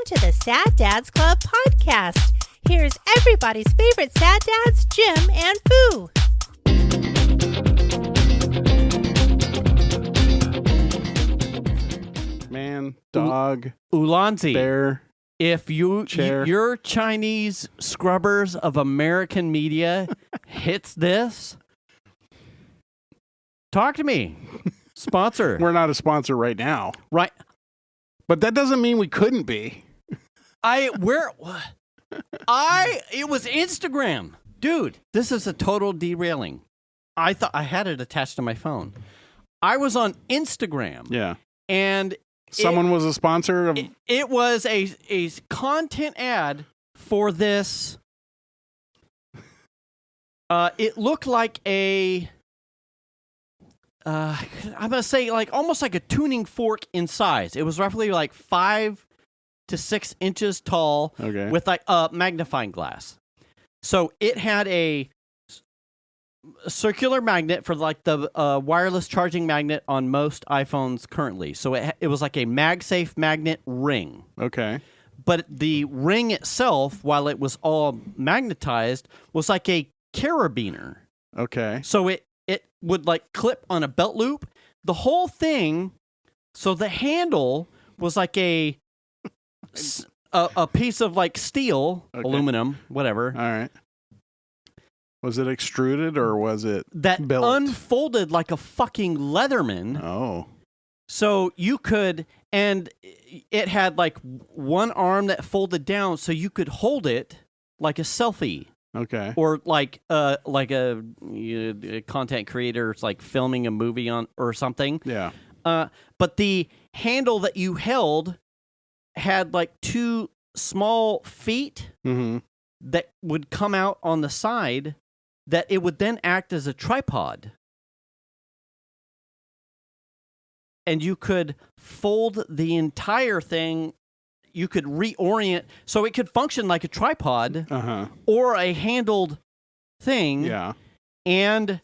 to the Sad Dads Club podcast. Here's everybody's favorite sad dads, Jim and Foo. Man, dog, Ulanzi, bear, if chair. your Chinese scrubbers of American media hits this, talk to me. Sponsor. We're not a sponsor right now. Right. But that doesn't mean we couldn't be. It was Instagram. Dude, this is a total derailing. I thought I had it attached to my phone. I was on Instagram. Yeah. And someone was a sponsor of... It was a content ad for this. It looked like a... I'm going to say like almost like a tuning fork in size. It was roughly like 5 to 6 inches tall with like a magnifying glass. So it had a circular magnet for like the wireless charging magnet on most iPhones currently. So it was like a MagSafe magnet ring. Okay. But the ring itself, while it was all magnetized, was like a carabiner. Okay. So it would like clip on a belt loop. The whole thing, so the handle was like a piece of like steel, aluminum, whatever. All right. Was it extruded or was it that built? Unfolded like a fucking Leatherman? Oh. So you could, and it had like one arm that folded down, so you could hold it like a selfie. Okay. Or like a content creator is like filming a movie on or something. Yeah. But the handle that you held had like 2 small feet that would come out on the side that it would then act as a tripod. And you could fold the entire thing. You could reorient so it could function like a tripod or a handled thing. Yeah. And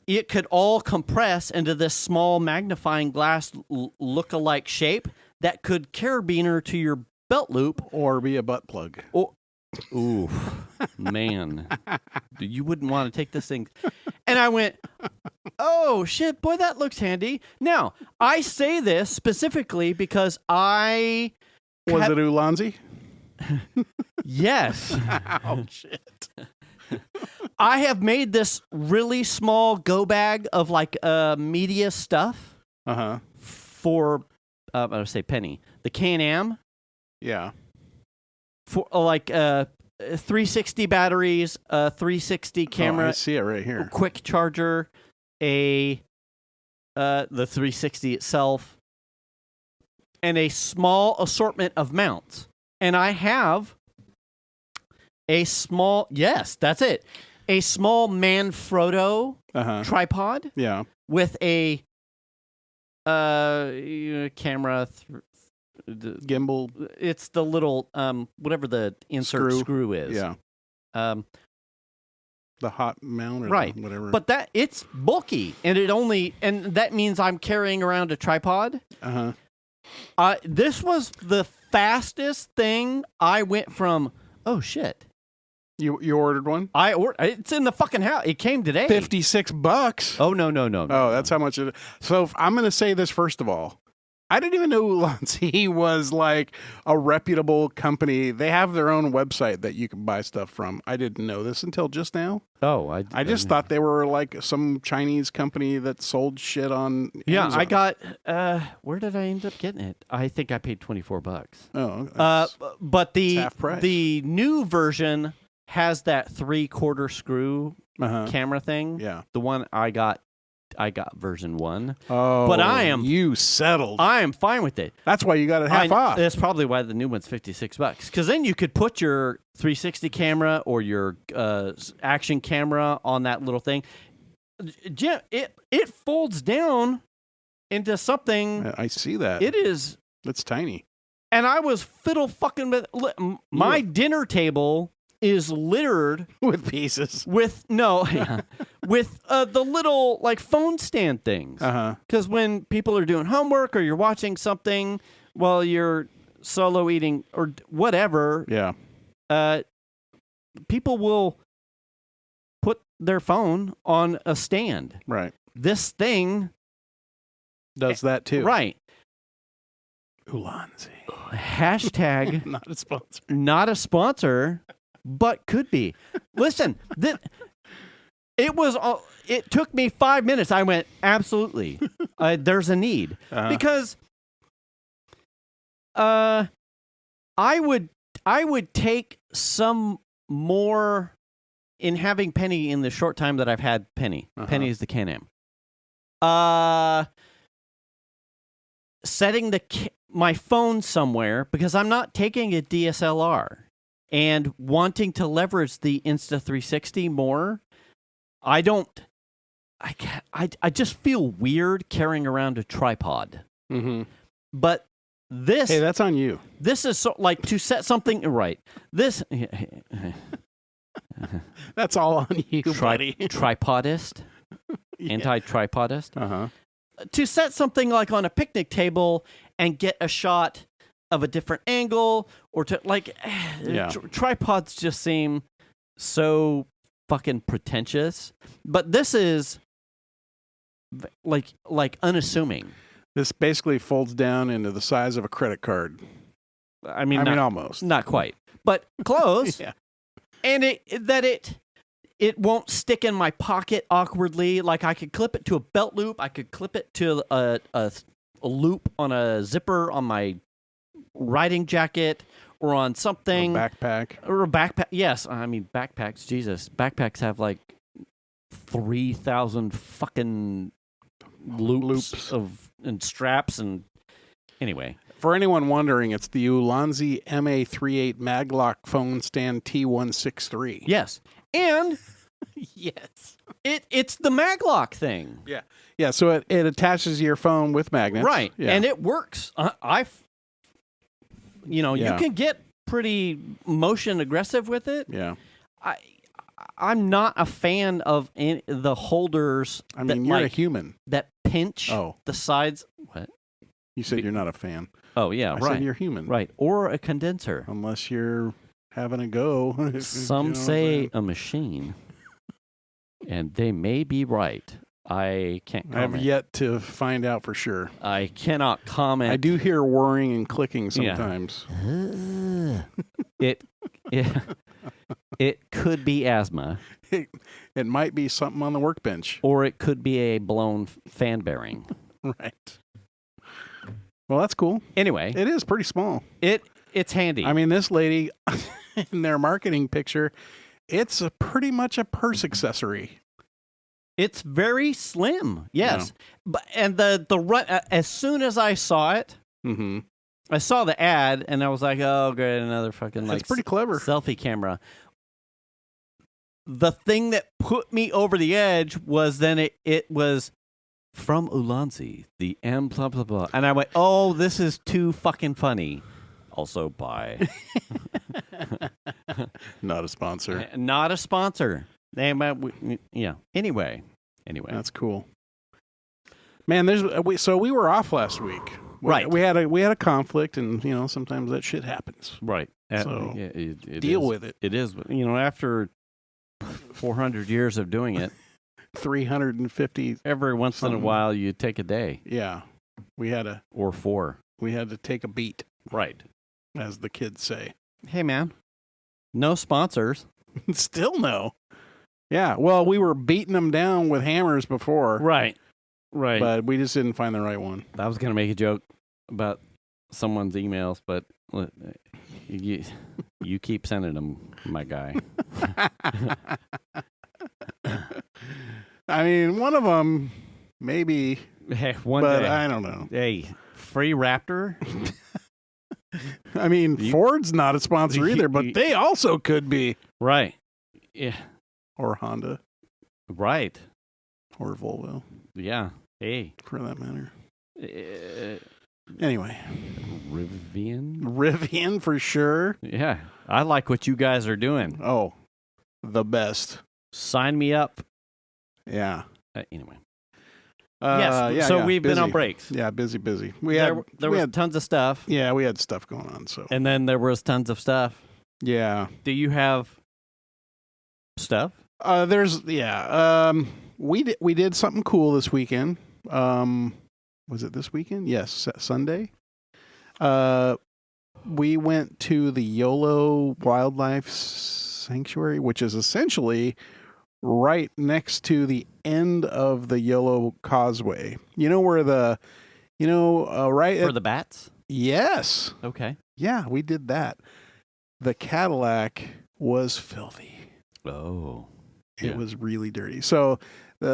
it could all compress into this small magnifying glass look-alike shape that could carabiner to your belt loop. Or be a butt plug. Ooh, man. You wouldn't want to take this thing. And I went, oh, shit, boy, that looks handy. Now, I say this specifically because I... Was it Ulanzi? Yes. Oh, shit. I have made this really small go bag of like media stuff for, I would say penny. The Can-Am. Yeah. For like 360 batteries, 360 camera. I see it right here. Quick charger, the 360 itself, and a small assortment of mounts. And I have a small, yes, that's it, a small Manfrotto tripod with a camera. Gimbal. It's the little, whatever the insert screw is. Yeah. The hot mount or whatever. But it's bulky, and that means I'm carrying around a tripod. This was the fastest thing. I went from, oh shit. You ordered one? It's in the fucking house. It came today. $56. Oh, no. Oh, that's how much it is. So I'm going to say this first of all. I didn't even know Ulanzi was like a reputable company. They have their own website that you can buy stuff from. I didn't know this until just now. Oh, I just thought they were like some Chinese company that sold shit on Amazon. I got, where did I end up getting it? I think I paid $24. Oh. But half price. The new version has that 3/4 screw camera thing. Yeah. The one I got version 1. Oh, but you settled. I am fine with it. That's why you got it half off. That's probably why the new one's $56. Because then you could put your 360 camera or your action camera on that little thing. Jim, it folds down into something. I see that. It's tiny. And I was fiddle fucking with my dinner table is littered with pieces. With the little like phone stand things. Because when people are doing homework or you're watching something while you're solo eating or whatever, Yeah. People will put their phone on a stand. Right. This thing Does that too. right. Ulanzi. Hashtag Not a sponsor. not a sponsor, but could be. Listen, it took me 5 minutes. I went, absolutely. There's a need. Because I would take some more in having Penny in the short time that I've had Penny. Penny is the Can-Am. Setting my phone somewhere because I'm not taking a DSLR and wanting to leverage the Insta360 more. I just feel weird carrying around a tripod. Mm-hmm. But this... Hey, that's on you. This is so, like to set something right. This... That's all on you, buddy. Tripodist? Yeah. Anti-tripodist? To set something like on a picnic table and get a shot of a different angle or to like tripods just seem so fucking pretentious. But this is like unassuming. This basically folds down into the size of a credit card. I mean almost. Not quite. But close. Yeah. And it won't stick in my pocket awkwardly. Like I could clip it to a belt loop. I could clip it to a loop on a zipper on my riding jacket or on something. A backpack. Or a backpack. Yes. I mean, backpacks. Jesus. Backpacks have like 3,000 fucking loops and straps and anyway. For anyone wondering, it's the Ulanzi MA38 Maglock phone stand T163. Yes. And yes. It's the Maglock thing. Yeah. Yeah, so it attaches your phone with magnets. Right. Yeah. And it works. You can get pretty motion aggressive with it. Yeah. I'm not a fan of the holders. I mean, you're a human. That pinch the sides. What? You said you're not a fan. Oh, yeah, I said you're human. Right. Or a condenser. Unless you're having a go. Some say a machine. And they may be right. I can't comment. I've yet to find out for sure. I cannot comment. I do hear whirring and clicking sometimes. Yeah. It could be asthma. It might be something on the workbench. Or it could be a blown fan bearing. Right. Well, that's cool. Anyway. It is pretty small. It's handy. I mean, this lady, in their marketing picture, it's pretty much a purse accessory. It's very slim. Yes. Yeah. And the run, as soon as I saw it, I saw the ad and I was like, oh, great, another fucking It's pretty clever. Selfie camera. The thing that put me over the edge was then it was from Ulanzi, the M blah blah blah. And I went, oh, this is too fucking funny. Also buy. Not a sponsor. Not a sponsor. Yeah. Anyway. That's cool. Man, we were off last week. Right. We had a conflict, and sometimes that shit happens. Right. So it deal is. with it. It is. After 400 years of doing it, 350. Every once in a while, you take a day. Yeah, or 4. We had to take a beat. Right. As the kids say. Hey, man. No sponsors. Still no. Yeah, well, we were beating them down with hammers before. Right. But we just didn't find the right one. I was going to make a joke about someone's emails, but you keep sending them, my guy. I mean, one of them, maybe. Hey, but day. I don't know. Hey, free Raptor? I mean, Ford's not a sponsor either, but they also could be. Right. Yeah. Or Honda. Right. Or Volvo. Yeah. Hey. For that matter. Anyway. Rivian for sure. Yeah. I like what you guys are doing. Oh, the best. Sign me up. Yeah. Anyway. Yes. So we've been on busy. breaks. Yeah, busy. There was tons of stuff. Yeah, we had stuff going on. So And then there was tons of stuff. yeah, Do you have stuff? We did something cool this weekend. Was it this weekend? Yes, Sunday. We went to the Yolo Wildlife Sanctuary, which is essentially right next to the end of the Yolo Causeway. You know where right For the bats? Yes. Okay. Yeah, we did that. The Cadillac was filthy. Oh. It was really dirty. So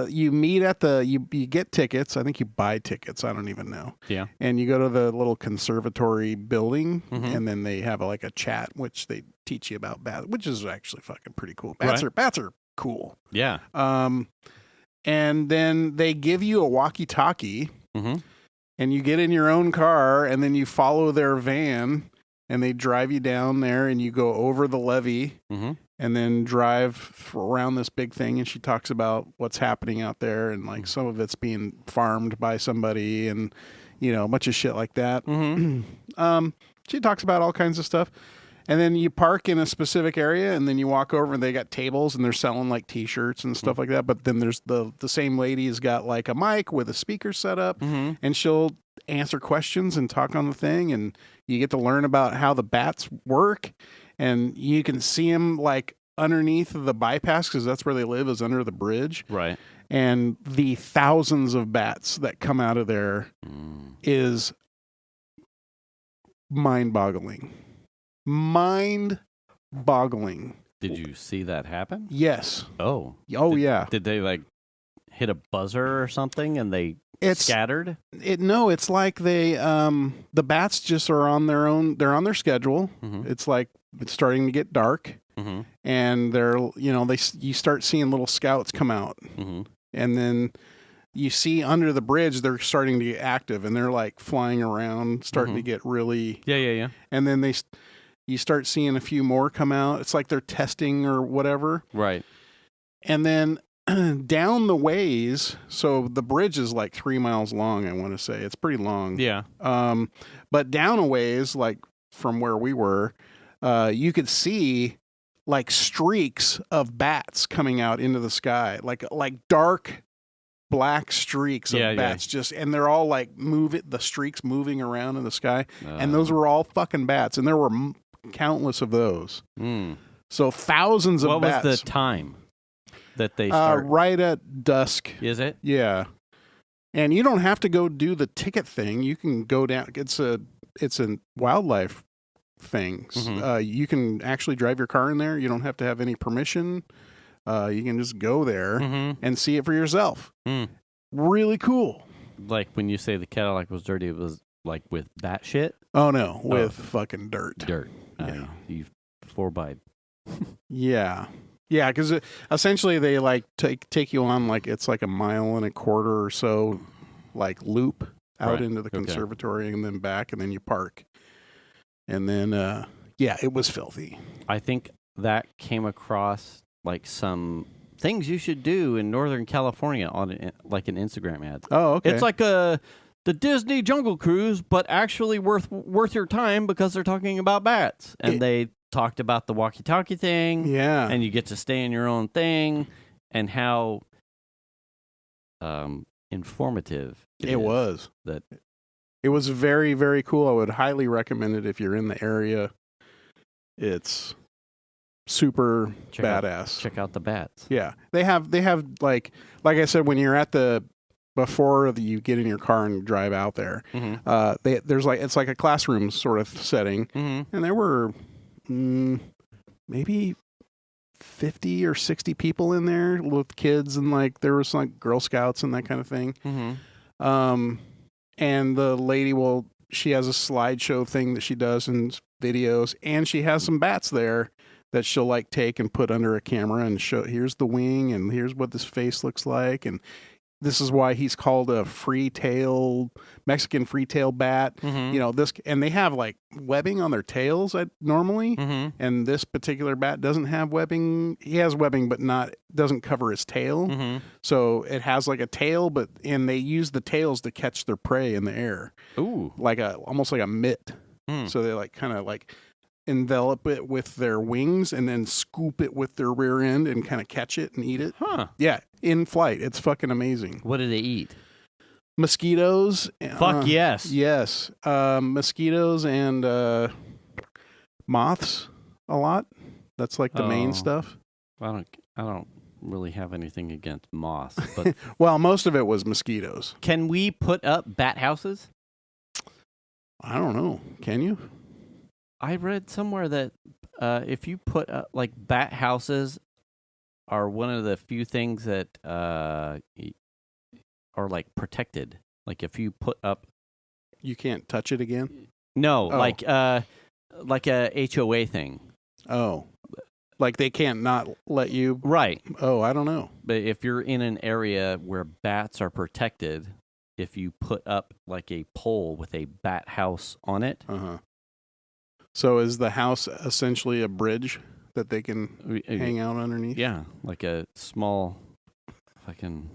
you meet at you get tickets. I think you buy tickets. I don't even know. Yeah. And you go to the little conservatory building, Mhm. and then they have a chat, which they teach you about bats, which is actually fucking pretty cool. Right. Bats are cool. Yeah. And then they give you a walkie-talkie, Mhm. and you get in your own car, and then you follow their van, and they drive you down there, and you go over the levee. Mhm. And then drive around this big thing, and she talks about what's happening out there, and some of it's being farmed by somebody, and a bunch of shit like that. Mhm. She talks about all kinds of stuff, and then you park in a specific area, and then you walk over, and they got tables, and they're selling T-shirts and stuff like that. But then there's the same lady's got a mic with a speaker set up, Mhm. and she'll answer questions and talk on the thing, and you get to learn about how the bats work. And you can see them underneath the bypass, because that's where they live, is under the bridge. Right. And the thousands of bats that come out of there is mind-boggling. Mind-boggling. Did you see that happen? Yes. Oh. Yeah. Did they hit a buzzer or something and they scattered? No, it's like they the bats just are on their own. They're on their schedule. Mhm. It's starting to get dark, Mhm. and you start seeing little scouts come out, Mhm. and then you see under the bridge they're starting to get active, and they're flying around, starting to get really. Yeah. And then you start seeing a few more come out. It's like they're testing or whatever. Right. And then down the ways, so the bridge is 3 miles long, I want to say. It's pretty long. Yeah. But down a ways, from where we were, you could see streaks of bats coming out into the sky, like dark black streaks of bats, and they're all the streaks moving around in the sky, and those were all fucking bats, and there were countless of those. So thousands of bats. What was the time that they start? Right at dusk. Is it? Yeah. And you don't have to go do the ticket thing. You can go down. It's a wildlife thing. You can actually drive your car in there. You don't have to have any permission. You can just go there and see it for yourself. Really cool. When you say the Cadillac was dirty, it was with bat shit? Oh, no. With fucking dirt. Dirt. Yeah. You 4x. Yeah. Yeah, because essentially they take you on it's a mile and a quarter or so loop out into the conservatory and then back, and then you park. And then it was filthy. I think that came across some things you should do in Northern California on an Instagram ad. Oh, okay. It's the Disney Jungle Cruise, but actually worth your time because they're talking about bats, and they talked about the walkie-talkie thing. Yeah. And you get to stay in your own thing, and how informative it was. That it was very, very cool. I would highly recommend it if you're in the area. It's super badass. Check out the bats. Yeah. They have like I said, when you're at before you get in your car and drive out there, there's it's like a classroom sort of setting, and there were maybe 50 or 60 people in there with kids, and there was Girl Scouts and that kind of thing. And the lady she has a slideshow thing that she does in videos, and she has some bats there that she'll take and put under a camera and show, here's the wing and here's what this face looks like, and this is why he's called a Mexican free-tail bat. You know, and they have like webbing on their tails normally, and this particular bat doesn't have webbing. He has webbing, but doesn't cover his tail. So it has like a tail, and they use the tails to catch their prey in the air. Ooh, almost like a mitt. So they like kind of like envelop it with their wings and then scoop it with their rear end and kind of catch it and eat it. Huh. Yeah, in flight. It's fucking amazing. What do they eat? Mosquitoes. Fuck yes. Yes. Mosquitoes and moths a lot. That's like the main stuff. I don't really have anything against moths, but well, most of it was mosquitoes. Can we put up bat houses? I don't know. Can you? I read somewhere that if you put up, like, bat houses are one of the few things that are like protected. Like if you put up, you can't touch it again. No, like a HOA thing. Oh, like they can't not let you. Right. Oh, I don't know. But if you're in an area where bats are protected, if you put up like a pole with a bat house on it. So is the house essentially a bridge that they can hang out underneath? Yeah, like a small fucking...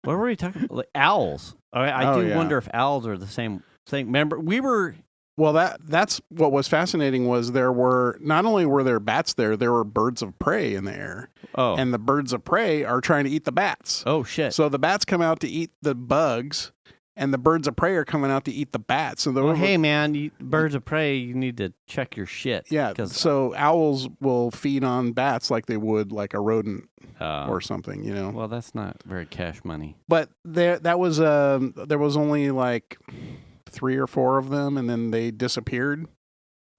What were we talking about? Like owls. I do wonder if owls are the same thing. Remember, we were... Well, that's what was fascinating was there were... Not only were there bats there were birds of prey in the air. Oh. And the birds of prey are trying to eat the bats. Oh, shit. So the bats come out to eat the bugs... And the birds of prey are coming out to eat the bats. So hey, man, birds of prey, you need to check your shit. Yeah, so owls will feed on bats like they would like a rodent or something, you know. Well, that's not very cash money. But there was only like 3 or 4 of them, and then they disappeared.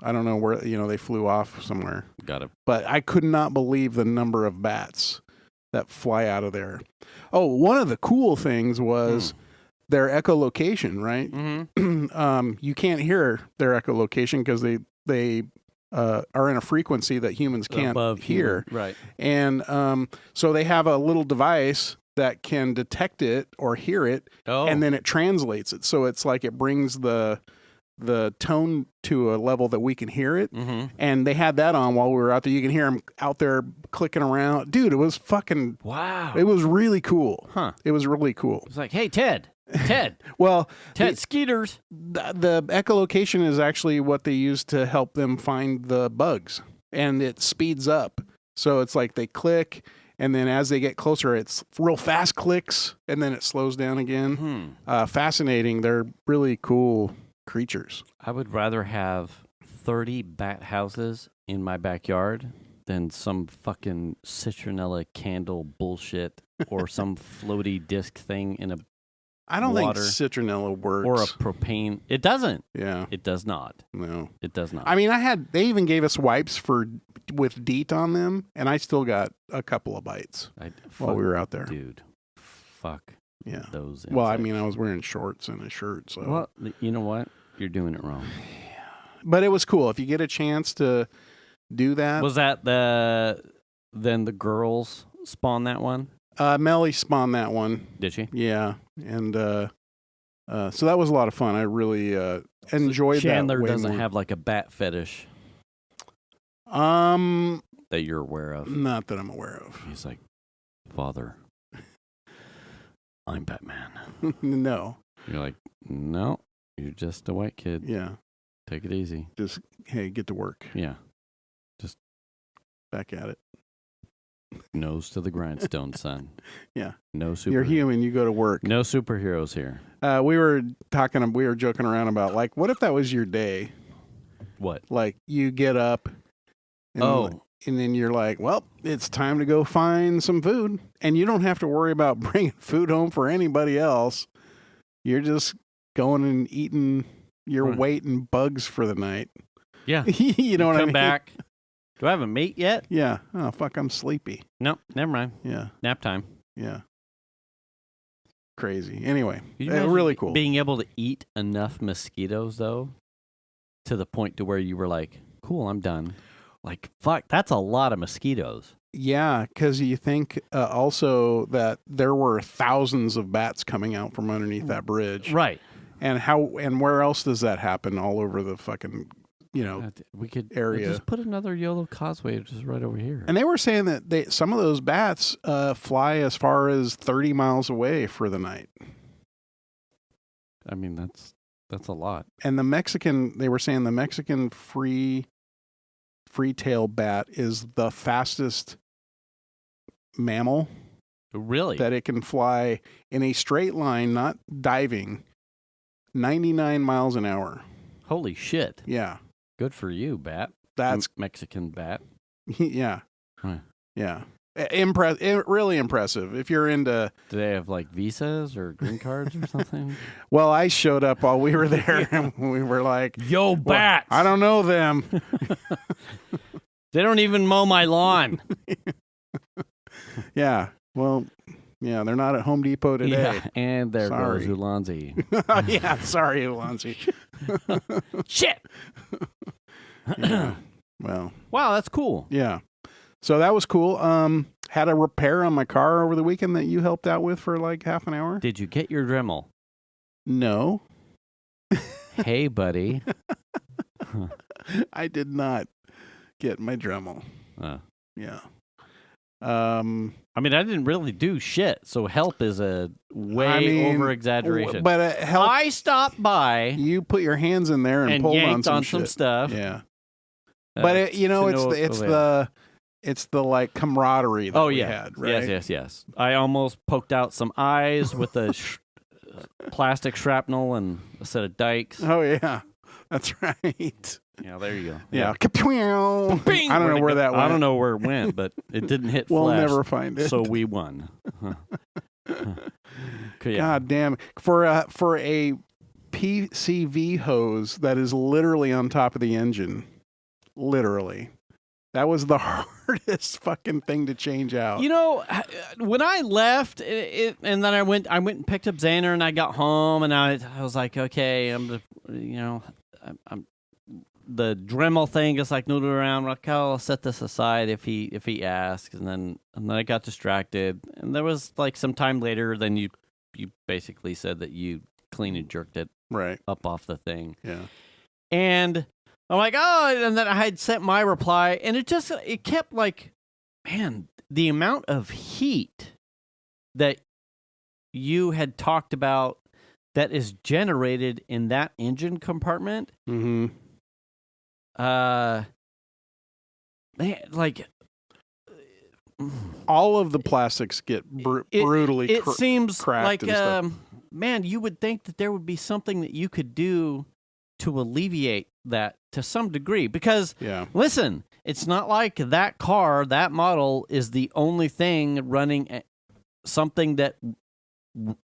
I don't know where, they flew off somewhere. Got it. But I could not believe the number of bats that fly out of there. Oh, one of the cool things was... their echolocation, right? You can't hear their echolocation because they are in a frequency that humans can't hear. Right. And so they have a little device that can detect it or hear it, and then it translates it. So it's like it brings the tone to a level that we can hear it. And they had that on while we were out there. You can hear them out there clicking around. Dude, it was fucking... Wow. It was really cool. Huh. It was really cool. It's like, hey, Ted. Well, Ted Skeeters. The echolocation is actually what they use to help them find the bugs, and it speeds up. So it's like they click, and then as they get closer, it's real fast clicks, and then it slows down again. Fascinating. They're really cool creatures. I would rather have 30 bat houses in my backyard than some fucking citronella candle bullshit or some floaty disc thing in a I don't water, think citronella works. Or a propane. It doesn't. Yeah. It does not. No. It does not. I mean, they even gave us wipes with DEET on them, and I still got a couple of bites while we were out there. Dude, fuck those insects. Well, I mean, I was wearing shorts and a shirt, so. Well, you know what? You're doing it wrong. But it was cool. If you get a chance to do that. Was that then the girls spawned that one? Melly spawned that one. Did she? Yeah. And so that was a lot of fun. I really enjoyed Chandler that. Chandler doesn't have like a bat fetish. That you're aware of. Not that I'm aware of. He's like, Father, I'm Batman. No. You're like, no, you're just a white kid. Yeah. Take it easy. Just, hey, get to work. Yeah. Just back at it. Nose to the grindstone, son. Yeah. No super. You're human. You go to work. No superheroes here. We were joking around about, like, what if that was your day? What? Like, you get up. And then you're like, well, it's time to go find some food. And you don't have to worry about bringing food home for anybody else. You're just going and eating your weight in bugs for the night. Yeah. You know what I mean? Come back. Do I have a mate yet? Yeah. Oh, fuck, I'm sleepy. No, never mind. Yeah. Nap time. Yeah. Crazy. Anyway, really cool. Being able to eat enough mosquitoes, though, to the point to where you were like, cool, I'm done. Like, fuck, that's a lot of mosquitoes. Yeah, because you think also that there were thousands of bats coming out from underneath that bridge, Right. and where else does that happen all over the fucking We could area? just put another yellow causeway just right over here. And they were saying that some of those bats fly as far as 30 miles away for the night. I mean, that's a lot. And they were saying the Mexican free-tail bat is the fastest mammal Really? that it can fly in a straight line, not diving, 99 miles an hour. Holy shit. Yeah. Good for you, bat. That's Mexican bat. yeah. Huh. Yeah. Really impressive. If you're into, Do they have like visas or green cards or something? well, I showed up while we were there and we were like, Yo, well, bats! I don't know them. They don't even mow my lawn. Yeah. Well, yeah, they're not at Home Depot today. Yeah, and there Sorry. goes Ulanzi. Yeah, sorry, Ulanzi. Shit! Yeah. Well, Wow, that's cool. yeah. So that was cool. Had a repair on my car over the weekend that you helped out with for like half an hour. Did you get your Dremel? No, Hey, buddy. I did not get my Dremel. Yeah. I mean, I didn't really do shit, so help is a way over exaggeration. But help. I stopped by You put your hands in there and pulled yanked on some shit. stuff. Yeah. But it's the like camaraderie that we had, right? Yes. I almost poked out some eyes with a plastic shrapnel and a set of dikes. Oh yeah, that's right. Yeah, there you go. Yeah. I don't know where that went. I don't know where it went, but it didn't hit We'll flesh. never find it. So we won. Yeah. God damn it. For a PCV hose that is literally on top of the engine. Literally. That was the hardest fucking thing to change out. You know, when I left, and then I went and picked up Xander, and I got home, and I was like, okay, I'm the Dremel thing is like noodling around. Like, oh, I'll set this aside if he asks, and then I got distracted, and there was like some time later. Then you basically said that you clean and jerked it right up off the thing. Yeah, and I'm like, oh, and then I had sent my reply, and it kept like, man, the amount of heat that you had talked about that is generated in that engine compartment. Mm-hmm. Like all of the plastics get brutally it seems cracked like, and stuff. Man, you would think that there would be something that you could do to alleviate that to some degree. Because, listen, it's not like that car, that model, is the only thing running something that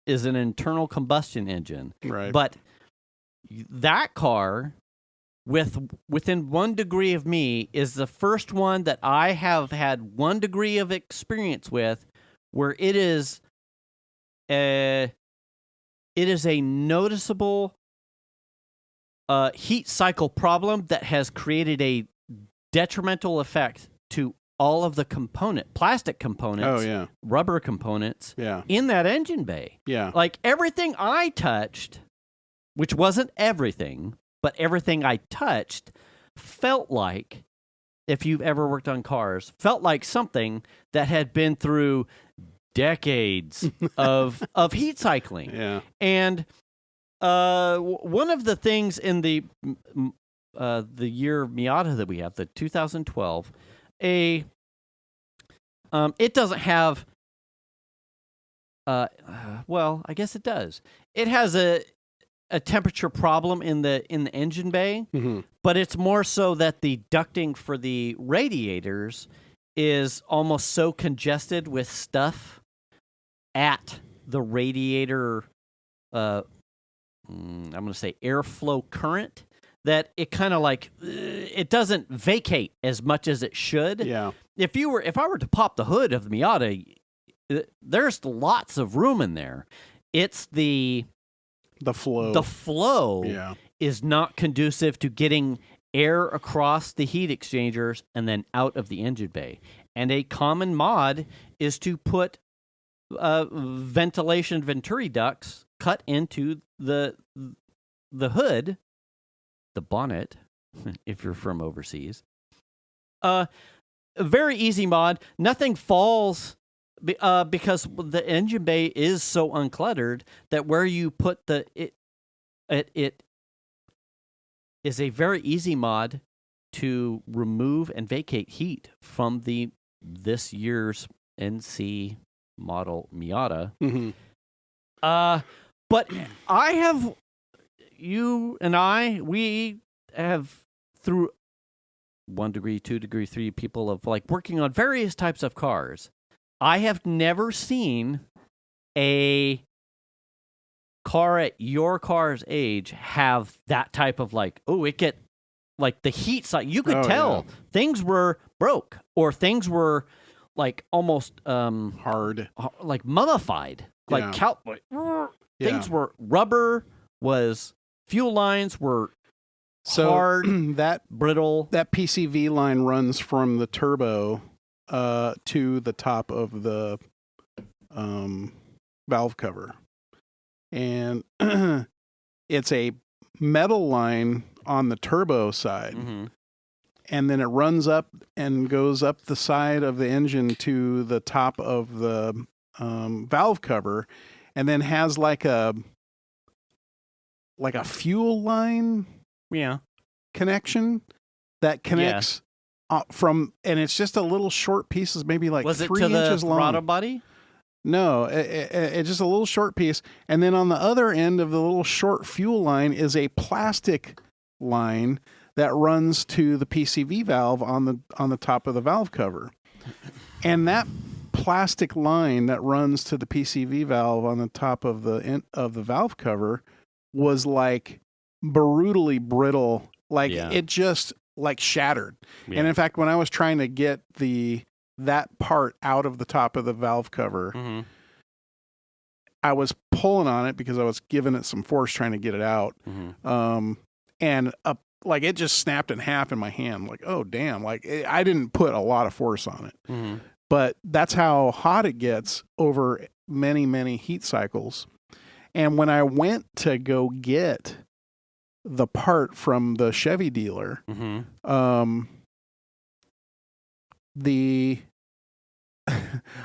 is an internal combustion engine. Right. But that car, within 1 degree of me, is the first one that I have had 1 degree of experience with where it is a noticeable heat cycle problem that has created a detrimental effect to all of the plastic components, rubber components in that engine bay. Yeah. Like everything I touched, which wasn't everything, but everything I touched felt like, if you've ever worked on cars, felt like something that had been through decades of heat cycling. Yeah. And one of the things in the year Miata that we have, the 2012, it doesn't have. Well, I guess it does. It has a temperature problem in the engine bay, but it's more so that the ducting for the radiators is almost so congested with stuff at the radiator. I'm going to say airflow current, that it kind of like it doesn't vacate as much as it should. Yeah. If I were to pop the hood of the Miata, there's lots of room in there. It's the flow. The flow is not conducive to getting air across the heat exchangers and then out of the engine bay. And a common mod is to put ventilation venturi ducts cut into the hood, the bonnet, if you're from overseas. A very easy mod. Nothing falls because the engine bay is so uncluttered that where you put it is a very easy mod to remove and vacate heat from this year's NC model Miata. Mm-hmm. But we have through 1 degree, 2 degree, 3 people of like working on various types of cars. I have never seen a car at your car's age have that type of like, it get like the heat side. You could tell things were broke or things were like almost hard, like mummified. Like things were rubber, fuel lines were hard, brittle. That PCV line runs from the turbo to the top of the valve cover. And it's a metal line on the turbo side. Mm-hmm. And then it runs up and goes up the side of the engine to the top of the valve cover, and then has like a fuel line connection that connects from, and it's just a little short pieces, maybe like 3 inches long. Throttle body? No, it's just a little short piece. And then on the other end of the little short fuel line is a plastic line that runs to the PCV valve on the top of the valve cover. And that plastic line that runs to the PCV valve on the top of the valve cover was like brutally brittle. Like it just like shattered. Yeah. And in fact, when I was trying to get that part out of the top of the valve cover, mm-hmm. I was pulling on it because I was giving it some force trying to get it out. Mm-hmm. And like it just snapped in half in my hand. Like, oh damn! Like I didn't put a lot of force on it, mm-hmm. but that's how hot it gets over many, many heat cycles. And when I went to go get the part from the Chevy dealer, mm-hmm.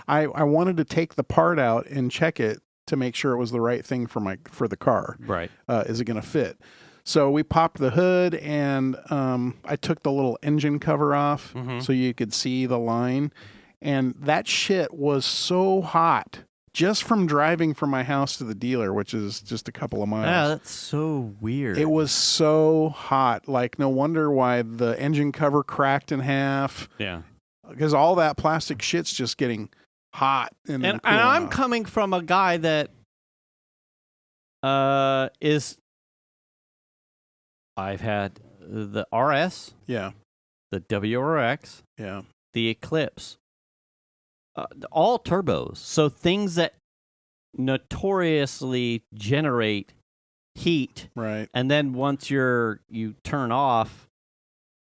I wanted to take the part out and check it to make sure it was the right thing for the car. Right. Is it going to fit? So we popped the hood, and I took the little engine cover off, mm-hmm. so you could see the line. And that shit was so hot just from driving from my house to the dealer, which is just a couple of miles. Yeah, that's so weird. It was so hot. Like, no wonder why the engine cover cracked in half. Yeah. Because all that plastic shit's just getting hot. And I'm off. coming from a guy that I've had the RS, the WRX, the Eclipse, all turbos. So things that notoriously generate heat, right? And then once you turn off,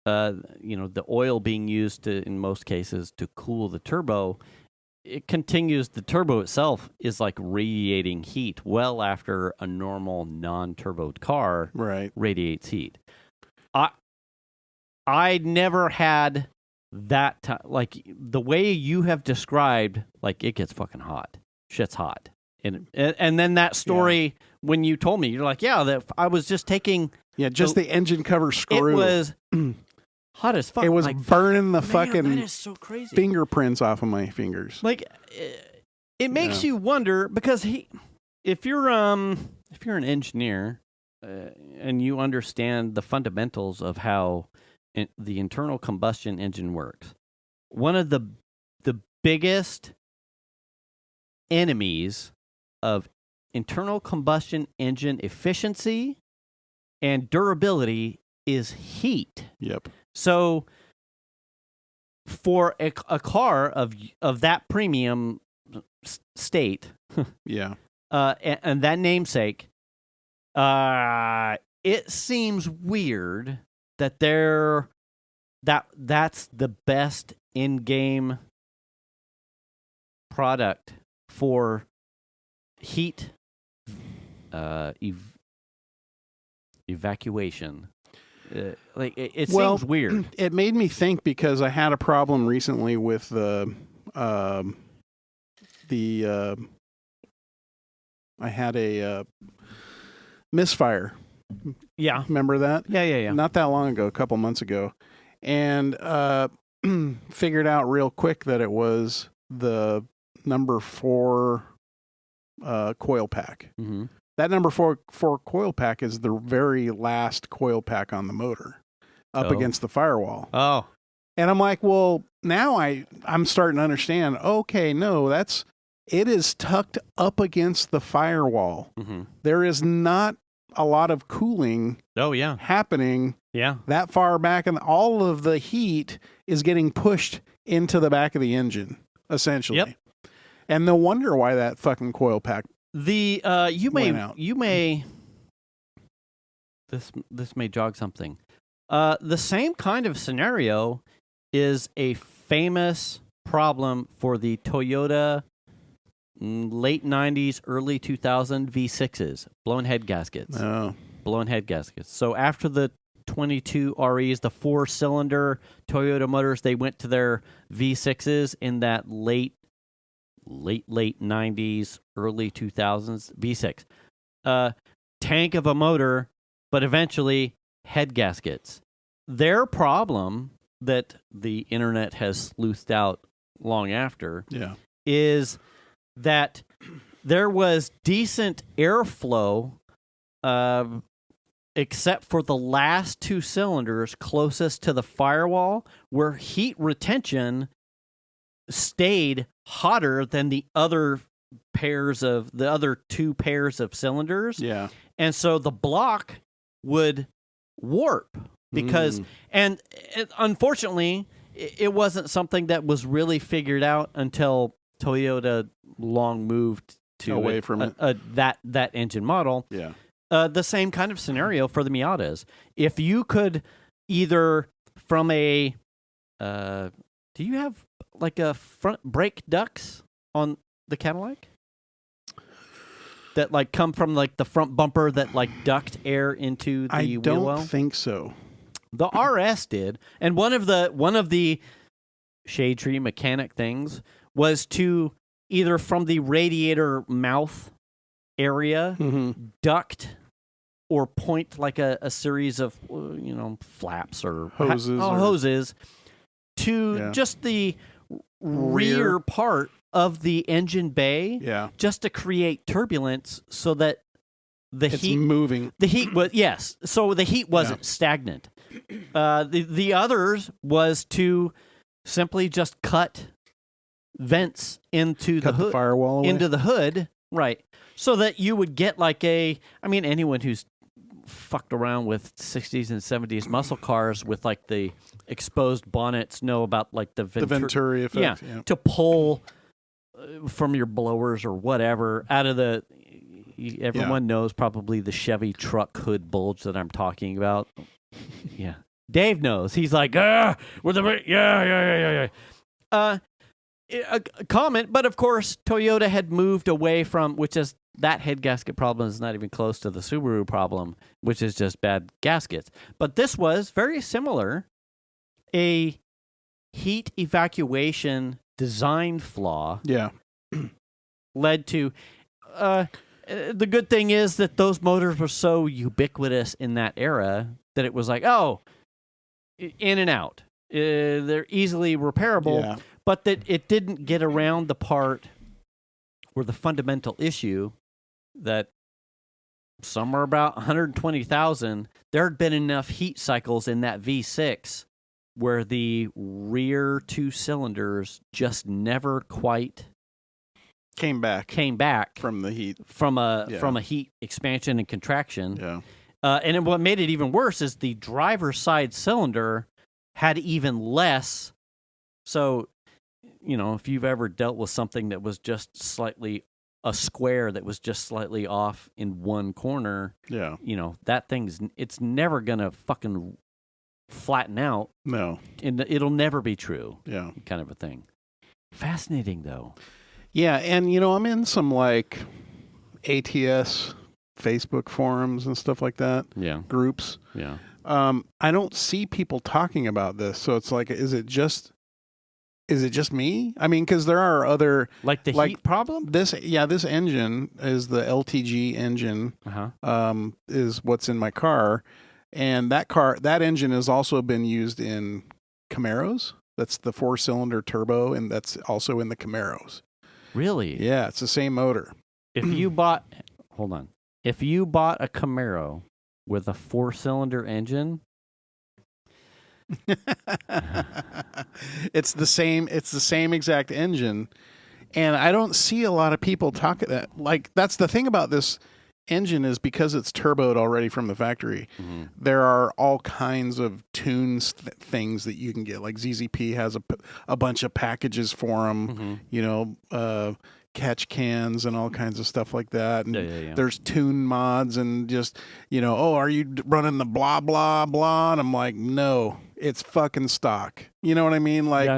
the oil being used in most cases to cool the turbo, it continues. The turbo itself is like radiating heat well after a normal non-turboed car radiates heat. I never had that like the way you have described. Like it gets fucking hot. Shit's hot. And then that story when you told me, you're like, that I was just taking the engine cover screw. It was hot as fuck. It was like, burning the fucking that is so crazy. Fingerprints off of my fingers. Like it makes you wonder because if you're an engineer and you understand the fundamentals of how the internal combustion engine works, one of the biggest enemies of internal combustion engine efficiency and durability is heat. Yep. So for a car of that premium state, and that namesake, it seems weird that that's the best in-game product for heat evacuation. It seems weird. It made me think because I had a problem recently with I had a misfire. Yeah. Remember that? Yeah. Not that long ago, a couple months ago. And figured out real quick that it was the number 4 coil pack. Mm-hmm. That number 4 coil pack is the very last coil pack on the motor up against the firewall. Oh. And I'm like, well, now I'm starting to understand, okay, no, it is tucked up against the firewall. Mm-hmm. There is not a lot of cooling happening that far back, and all of the heat is getting pushed into the back of the engine, essentially. Yep. And no wonder why that fucking coil pack went out. This may jog something. The same kind of scenario is a famous problem for the Toyota late 90s, early 2000 V6s, blown head gaskets. Oh. Blown head gaskets. So after the 22 REs, the 4-cylinder Toyota motors, they went to their V6s in that late 90s, early 2000s V6. Tank of a motor, but eventually head gaskets. Their problem that the internet has sleuthed out long after is that there was decent airflow except for the last 2 cylinders closest to the firewall, where heat retention stayed hotter than the other 2 pairs of cylinders. Yeah. And so the block would warp because, and unfortunately, it wasn't something that was really figured out until Toyota long moved to away from it. That engine model. Yeah. The same kind of scenario for the Miatas. If you could either from a, do you have like a front brake ducts on the Cadillac that like come from like the front bumper that like duct air into the wheel well? I don't think so. The RS did, and one of the shade tree mechanic things was to either from the radiator mouth area duct or point like a series of flaps or hoses to just the rear part of the engine bay, just to create turbulence so that it's moving. The heat was so the heat wasn't stagnant. The others was to simply just cut vents into the hood, firewall away. into the hood, right? So that you would get like anyone who's fucked around with 60s and 70s muscle cars with like the exposed bonnets know about like the Venturi effect. Yeah, to pull from your blowers or whatever out of the. Everyone knows probably the Chevy truck hood bulge that I'm talking about. Yeah, Dave knows. He's like, with the a comment, but of course Toyota had moved away from, which is that head gasket problem is not even close to the Subaru problem, which is just bad gaskets. But this was very similar, a heat evacuation design flaw. Yeah, led to. The good thing is that those motors were so ubiquitous in that era that it was like, in and out. They're easily repairable, but that it didn't get around the part where the fundamental issue that somewhere about 120,000, there had been enough heat cycles in that V6 where the rear 2 cylinders just never quite came back from the heat, from a heat expansion and contraction. Yeah. And what made it even worse is the driver's side cylinder had even less. So, if you've ever dealt with something that was just slightly a square that was just slightly off in one corner, that it's never gonna fucking flatten out. No, and it'll never be true. Yeah, kind of a thing. Fascinating though. Yeah, and you know, I'm in some like ATS Facebook forums and stuff like that. Yeah. Groups. Yeah. I don't see people talking about this, so it's like, is it just me? I mean, because there are other Like the heat problem? this engine is the LTG engine. Is what's in my car, and that engine has also been used in Camaros. That's the 4-cylinder turbo, and that's also in the Camaros. Really? Yeah, it's the same motor. If you bought a Camaro with a 4-cylinder engine, it's the same exact engine, and I don't see a lot of people talk that. Like, that's the thing about this engine, is because it's turboed already from the factory. There are all kinds of tunes things that you can get. Like ZZP has a bunch of packages for them. You know, catch cans and all kinds of stuff like that. And there's tune mods and just, you know, oh, are you running the blah blah blah? And I'm like, no, it's fucking stock. You know what I mean? Like,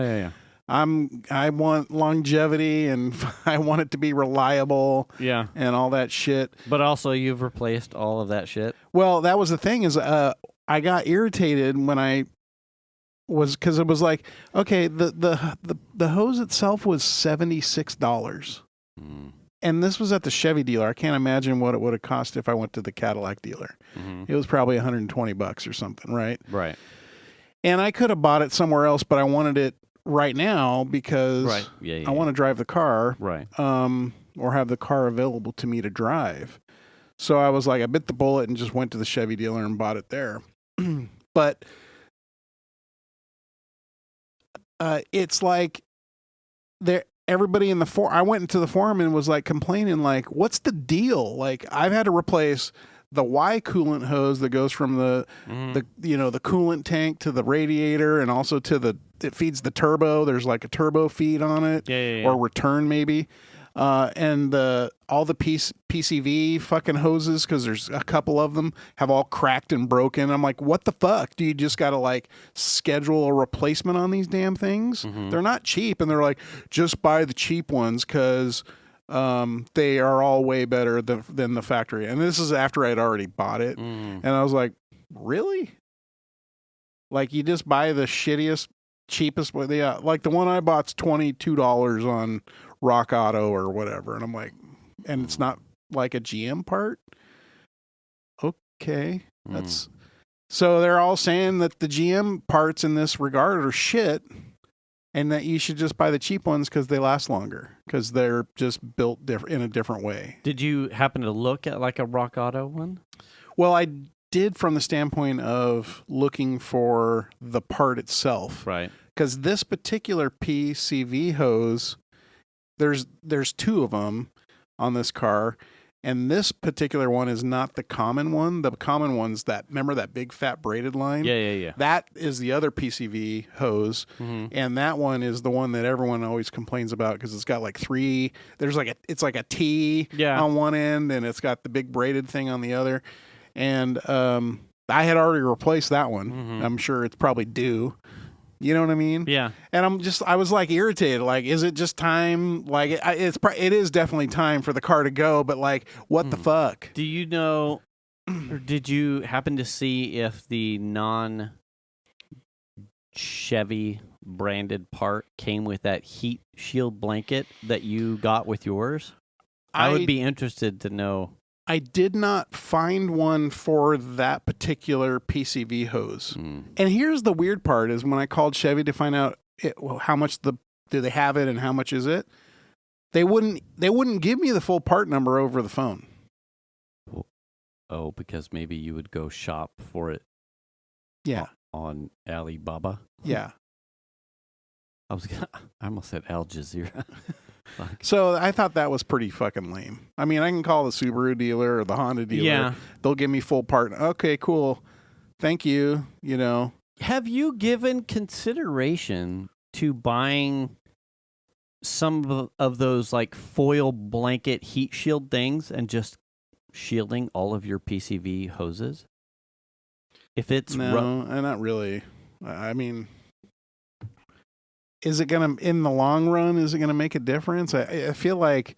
I want longevity, and I want it to be reliable. Yeah. And all that shit. But also, you've replaced all of that shit. Well, that was the thing, is I got irritated when I was, because it was like, okay, the hose itself was $76. And this was at the Chevy dealer. I can't imagine what it would have cost if I went to the Cadillac dealer. It was probably $120 or something, right? Right. And I could have bought it somewhere else, but I wanted it right now because I want to drive the car, or have the car available to me to drive. So I was like, I bit the bullet and just went to the Chevy dealer and bought it there. But it's like, everybody in the forum, I went into the forum and was like complaining, like, what's the deal? Like, I've had to replace the Y coolant hose that goes from the coolant tank to the radiator, and also to it feeds the turbo. There's like a turbo feed on it, or return maybe. And all the PCV fucking hoses, because there's a couple of them, have all cracked and broken. I'm like, what the fuck? Do you just got to like schedule a replacement on these damn things? They're not cheap, and they're like, just buy the cheap ones because they are all way better than the factory. And this is after I'd already bought it, and I was like, really? Like, you just buy the shittiest, cheapest one? Yeah, like the one I bought's $22 on Rock Auto or whatever, and I'm like, and it's not like a GM part. Okay, that's so they're all saying that the GM parts in this regard are shit, and that you should just buy the cheap ones because they last longer, because they're just built in a different way. Did you happen to look at like a Rock Auto one? Well, I did, from the standpoint of looking for the part itself, right? Because this particular PCV hose, there's two of them on this car, and this particular one is not the common one. The common one's remember that big fat braided line? Yeah. That is the other PCV hose, and that one is the one that everyone always complains about, because it's got like three. It's like a T on one end, and it's got the big braided thing on the other. And I had already replaced that one. I'm sure it's probably due. You know what I mean? Yeah. And I was like irritated. Like, is it just time? Like, it is definitely time for the car to go, but like, what the fuck? Do you know, or did you happen to see if the non-Chevy branded part came with that heat shield blanket that you got with yours? I would be interested to know. I did not find one for that particular PCV hose. And here's the weird part, is when I called Chevy to find out how much do they have it and how much is it, they wouldn't give me the full part number over the phone. Oh, because maybe you would go shop for it. Yeah. On Alibaba. Yeah. I almost said Al Jazeera. So I thought that was pretty fucking lame. I mean, I can call the Subaru dealer or the Honda dealer. Yeah. They'll give me full part. Okay, cool. Thank you. You know. Have you given consideration to buying some of those like foil blanket heat shield things and just shielding all of your PCV hoses? If it's not really. I mean, is it going to, in the long run, is it going to make a difference? I feel like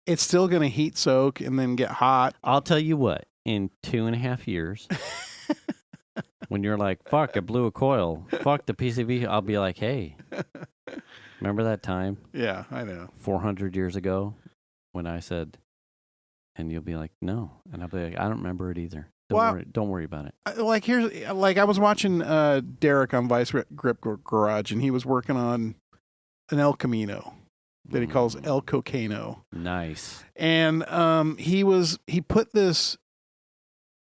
it's still going to heat soak and then get hot. I'll tell you what, in 2.5 years, when you're like, fuck, I blew a coil, fuck the PCV, I'll be like, hey, remember that time? Yeah, I know. 400 years ago when I said, and you'll be like, no. And I'll be like, I don't remember it either. Don't worry about it. I was watching Derek on Vice Grip Garage, and he was working on an El Camino that he calls El Cocaino. Nice. And he put this,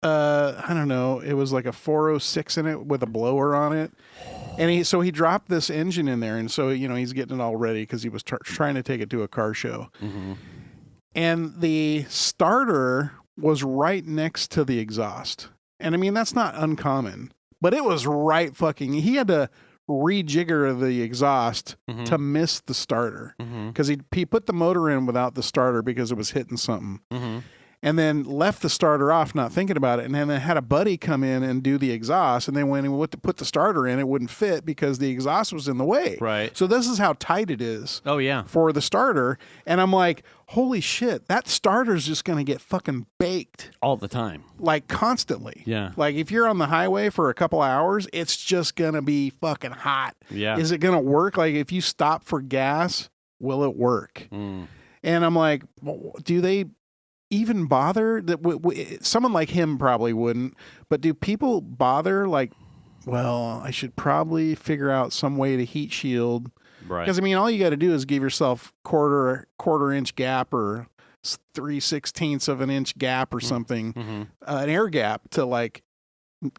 I don't know, it was like a 406 in it with a blower on it. And he dropped this engine in there, and so, he's getting it all ready because he was trying to take it to a car show. Mm-hmm. And the starter was right next to the exhaust. And I mean, that's not uncommon, but it was right he had to rejigger the exhaust to miss the starter because he put the motor in without the starter because it was hitting something. Mm-hmm. And then left the starter off, not thinking about it. And then had a buddy come in and do the exhaust. And then when he went to put the starter in, it wouldn't fit because the exhaust was in the way. Right. So this is how tight it is. Oh, yeah. For the starter. And I'm like, holy shit, that starter's just going to get fucking baked. All the time. Like constantly. Yeah. Like if you're on the highway for a couple hours, it's just going to be fucking hot. Yeah. Is it going to work? Like if you stop for gas, will it work? And I'm like, do they even bother? That someone like him probably wouldn't, but do people bother? Like, well, I should probably figure out some way to heat shield, right? Because I mean, all you got to do is give yourself quarter inch gap or 3/16 of an inch gap or something, an air gap to like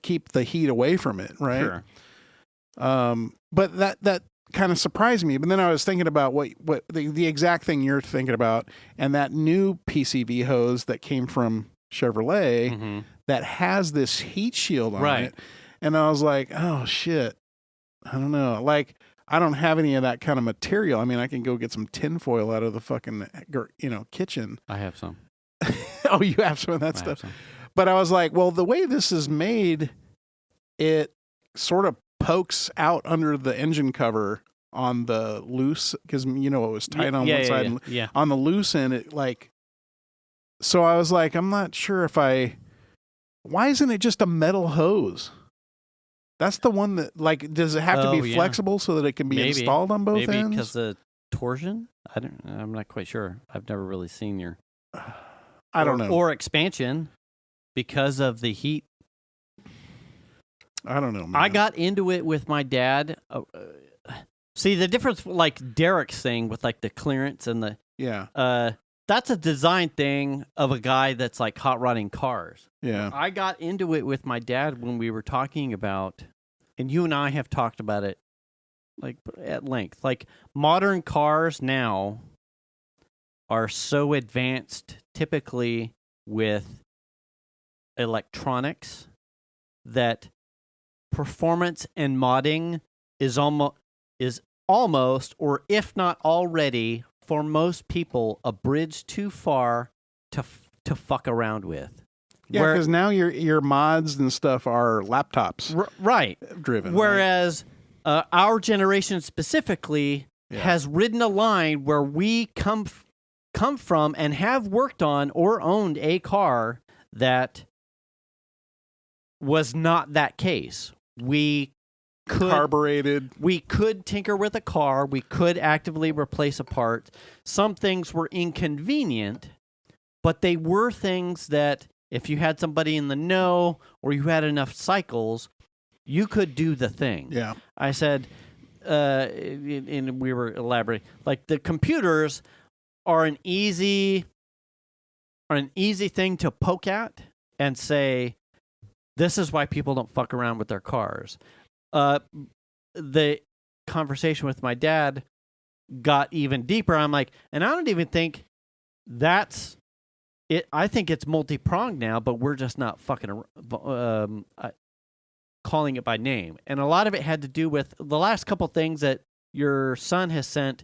keep the heat away from it, right? Sure. But that kind of surprised me. But then I was thinking about what the exact thing you're thinking about, and that new PCV hose that came from Chevrolet that has this heat shield on it. And I was like, oh shit, I don't know. Like, I don't have any of that kind of material. I mean, I can go get some tinfoil out of the fucking, kitchen. I have some. Oh, you have some of that stuff. But I was like, well, the way this is made, it sort of pokes out under the engine cover on the loose, because it was tight on one side and on the loose end, it like, so I was like, I'm not sure why isn't it just a metal hose? That's the one that, like, does it have to be flexible so that it can be installed on both ends? Maybe because the torsion? I'm not quite sure. I've never really seen your I don't know. Or expansion because of the heat. I don't know, man. I got into it with my dad. See, the difference, like Derek's thing with like the clearance and the that's a design thing of a guy that's like hot rodding cars. Yeah. I got into it with my dad when we were talking about, and you and I have talked about it like at length. Like modern cars now are so advanced, typically with electronics, that performance and modding is almost, or if not already, for most people, a bridge too far to fuck around with. Yeah, because now your mods and stuff are laptops, right? Driven. Whereas our generation specifically has ridden a line where we come from and have worked on or owned a car that was not that case. We could carbureted. We could tinker with a car. We could actively replace a part. Some things were inconvenient, but they were things that if you had somebody in the know or you had enough cycles, you could do the thing. Yeah. I said, and we were elaborating, like the computers are an easy thing to poke at and say, this is why people don't fuck around with their cars. The conversation with my dad got even deeper. I'm like, and I don't even think that's it. I think it's multi-pronged now, but we're just not fucking calling it by name. And a lot of it had to do with the last couple things that your son has sent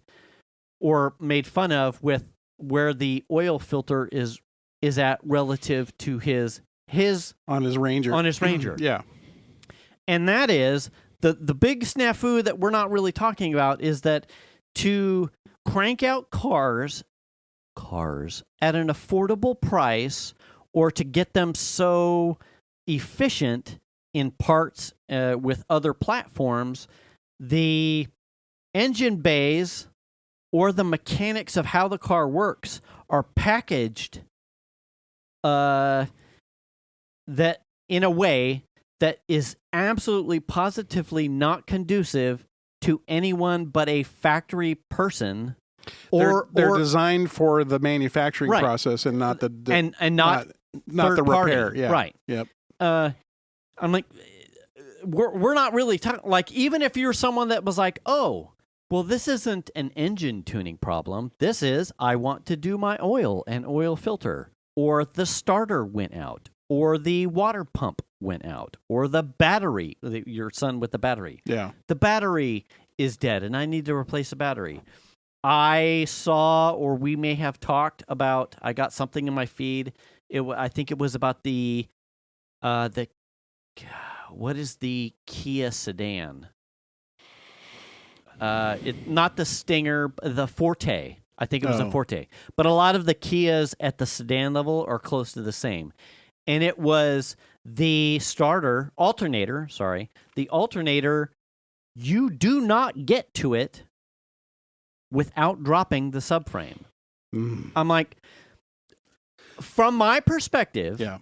or made fun of, with where the oil filter is at relative to his on his Ranger. On his Ranger. Yeah. And that is the big snafu that we're not really talking about is that to crank out cars at an affordable price, or to get them so efficient in parts with other platforms, the engine bays or the mechanics of how the car works are packaged that in a way that is absolutely positively not conducive to anyone but a factory person. Or they're designed for the manufacturing Right. process and not the and not the party. repair. Yeah. Right. Yep. I'm like, we're not really talking, like, even if you're someone that was like, oh, well, this isn't an engine tuning problem. This is, I want to do my oil and oil filter, or the starter went out, or the water pump went out, or the battery, your son with the battery. Yeah. The battery is dead and I need to replace the battery. I saw, or we may have talked about, I got something in my feed. I think it was about the what is the Kia sedan? Not the Stinger, the Forte. I think it was a Forte. But a lot of the Kias at the sedan level are close to the same. And it was the alternator, the alternator, you do not get to it without dropping the subframe. I'm like, from my perspective, Yeah.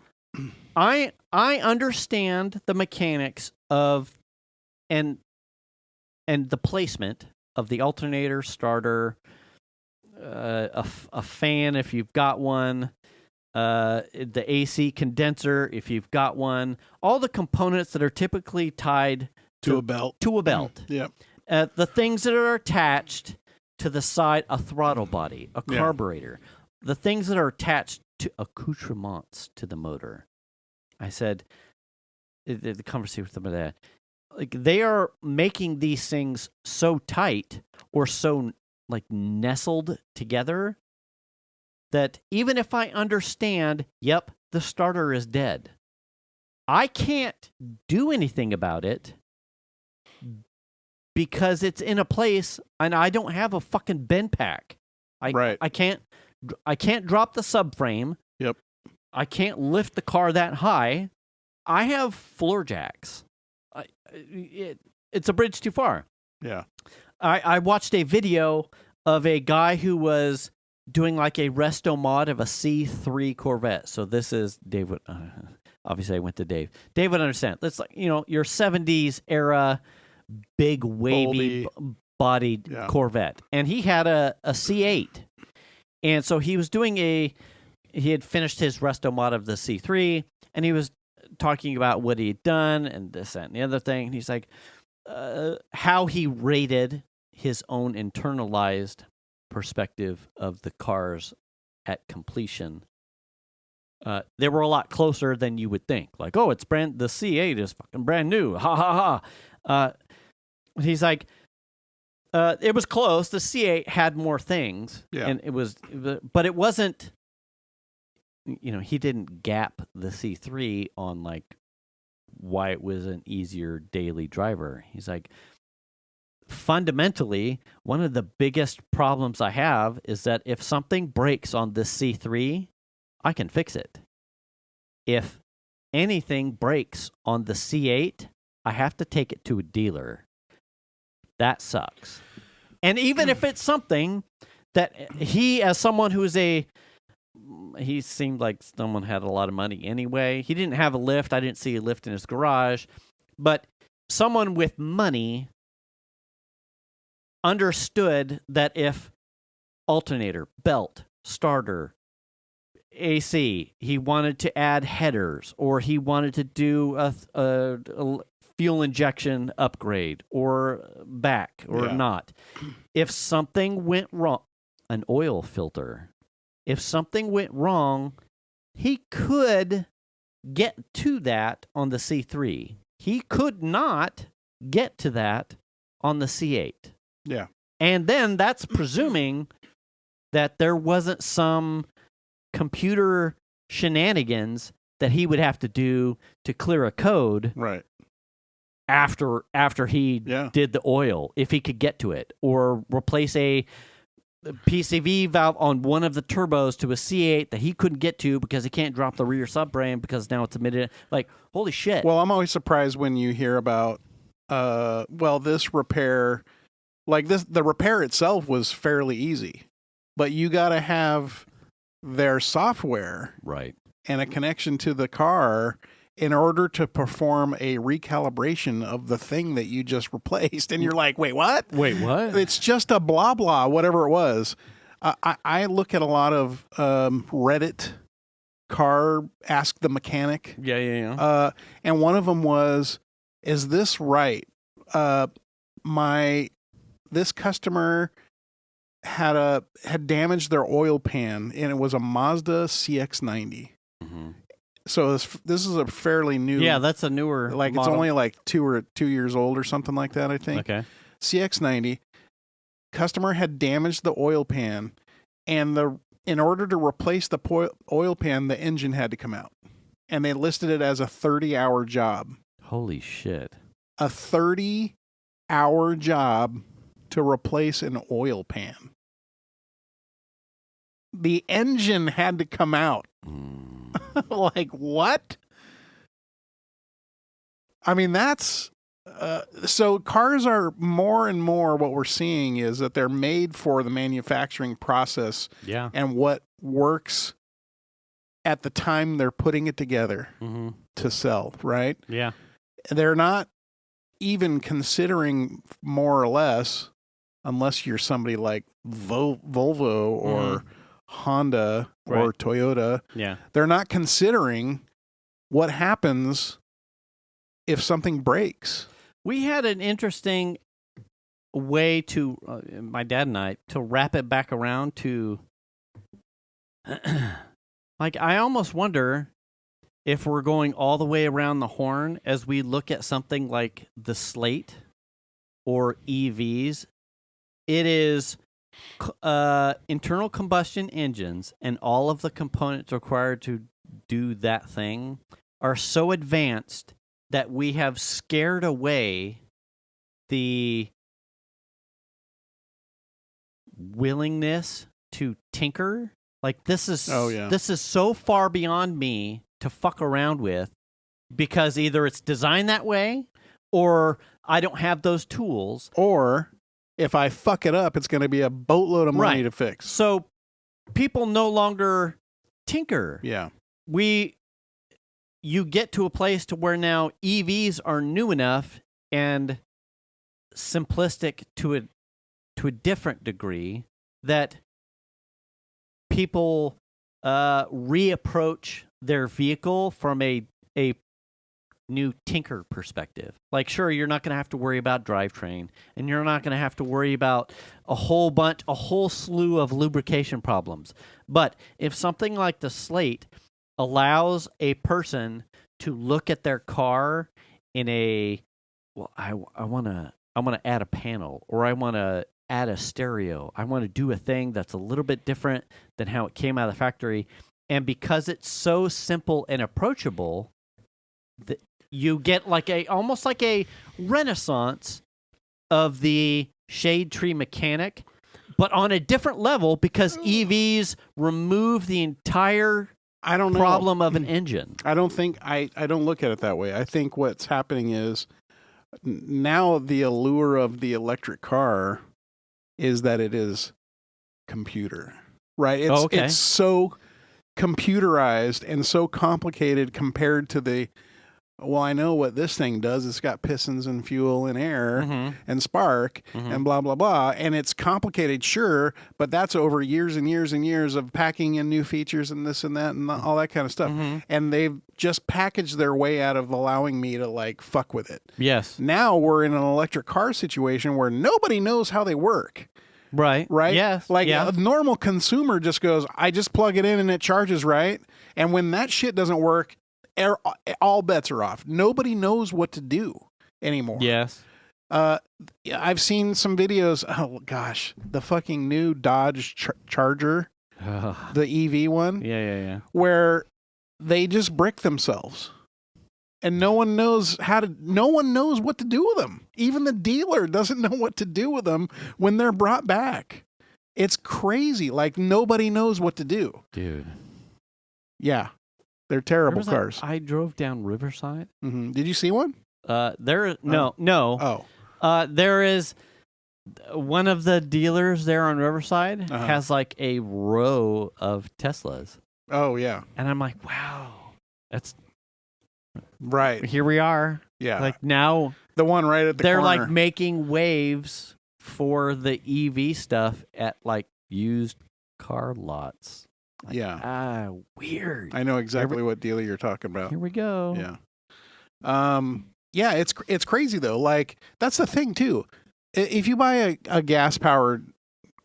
I understand the mechanics of and the placement of the alternator, starter, a fan if you've got one, the AC condenser if you've got one, all the components that are typically tied To a belt. Yep. Yep. The things that are attached to the side, a throttle body, a Yeah. carburetor, the things that are attached to accoutrements to the motor. I said, the conversation with them of that, like, they are making these things so tight or so like nestled together that even if I understand, yep, the starter is dead, I can't do anything about it because it's in a place and I don't have a fucking bend pack. I can't drop the subframe. Yep. I can't lift the car that high. I have floor jacks. It's a bridge too far. Yeah. I watched a video of a guy who was doing like a resto mod of a C3 Corvette. So this is David. Obviously, I went to Dave. Dave would understand. That's like, your 70s era, big wavy bodied Corvette, and he had a C8, and so he was doing he had finished his resto mod of the C3, and he was talking about what he had done and this, that, and the other thing. And he's like, how he rated his own internalized perspective of the cars at completion. They were a lot closer than you would think. Like, oh, the C8 is fucking brand new. Ha ha ha. He's like, it was close. The C8 had more things, and but it wasn't. He didn't gap the C3 on like why it was an easier daily driver. He's like, fundamentally, one of the biggest problems I have is that if something breaks on this C3, I can fix it. If anything breaks on the C8, I have to take it to a dealer. That sucks. And even if it's something that he, as someone who's he seemed like someone had a lot of money anyway. He didn't have a lift. I didn't see a lift in his garage. But someone with money understood that if alternator, belt, starter, AC, he wanted to add headers, or he wanted to do a fuel injection upgrade, or back, or not. If something went wrong, an oil filter, if something went wrong, he could get to that on the C3. He could not get to that on the C8. Yeah. And then that's presuming that there wasn't some computer shenanigans that he would have to do to clear a code. Right. after he did the oil, if he could get to it, or replace a PCV valve on one of the turbos to a C8 that he couldn't get to because he can't drop the rear subframe because now it's emitted. Like, holy shit. Well, I'm always surprised when you hear about, this repair, like the repair itself was fairly easy, but you got to have their software right and a connection to the car in order to perform a recalibration of the thing that you just replaced. And you're like, wait, what? It's just a blah, blah, whatever it was. I look at a lot of Reddit car Ask the Mechanic. Yeah. And one of them was, is this right? This customer had damaged their oil pan, and it was a Mazda CX-90. Mm-hmm. So this is a fairly new. Yeah, that's a newer. Like model. It's only like 2 years old or something like that, I think. Okay. CX-90. Customer had damaged the oil pan, and in order to replace the oil pan, the engine had to come out, and they listed it as a 30-hour job. Holy shit! A 30-hour job to replace an oil pan. The engine had to come out. Like, what? I mean, that's... so cars are more and more, what we're seeing is that they're made for the manufacturing process and what works at the time they're putting it together to sell, right? Yeah. They're not even considering, more or less, unless you're somebody like Volvo or Honda or Toyota, they're not considering what happens if something breaks. We had an interesting way to, my dad and I, to wrap it back around to, like, I almost wonder if we're going all the way around the horn as we look at something like the Slate or EVs. It is internal combustion engines, and all of the components required to do that thing are so advanced that we have scared away the willingness to tinker. Like, this is so far beyond me to fuck around with, because either it's designed that way or I don't have those tools, or if I fuck it up, it's going to be a boatload of money to fix. So people no longer tinker. Yeah. You get to a place to where now EVs are new enough and simplistic to a different degree that people reapproach their vehicle from a new tinker perspective. Like, sure, you're not going to have to worry about drivetrain, and you're not going to have to worry about a whole slew of lubrication problems. But if something like the Slate allows a person to look at their car in I want to add a panel, or I want to add a stereo, I want to do a thing that's a little bit different than how it came out of the factory, and because it's so simple and approachable, you get almost like a renaissance of the shade tree mechanic, but on a different level, because EVs remove the entire problem of an engine. I don't look at it that way. I think what's happening is now the allure of the electric car is that it is computer, right? It's so computerized and so complicated compared to I know what this thing does. It's got pistons and fuel and air and spark and blah, blah, blah. And it's complicated, sure, but that's over years and years and years of packing in new features and this and that and all that kind of stuff. And they've just packaged their way out of allowing me to fuck with it. Yes. Now we're in an electric car situation where nobody knows how they work. Right. Yes. A normal consumer just goes, I just plug it in and it charges, right? And when that shit doesn't work, all bets are off. Nobody knows what to do anymore. Yes. I've seen some videos. Oh, gosh. The fucking new Dodge Charger, the EV one. Yeah. Where they just brick themselves. and no one knows what to do with them. Even the dealer doesn't know what to do with them when they're brought back. It's crazy. Like, nobody knows what to do. Dude. Yeah. They're terrible cars. I drove down Riverside. Mm-hmm. Did you see one? No. Oh. There is one of the dealers there on Riverside has like a row of Teslas. Oh, yeah. And I'm like, wow. That's right. Here we are. Yeah. Like now the one right at the they're corner. like making waves for the EV stuff at like used car lots. Like, yeah. Weird. I know exactly what dealer you're talking about. Here we go. Yeah. Yeah, it's crazy though. Like, that's the thing too. If you buy a gas powered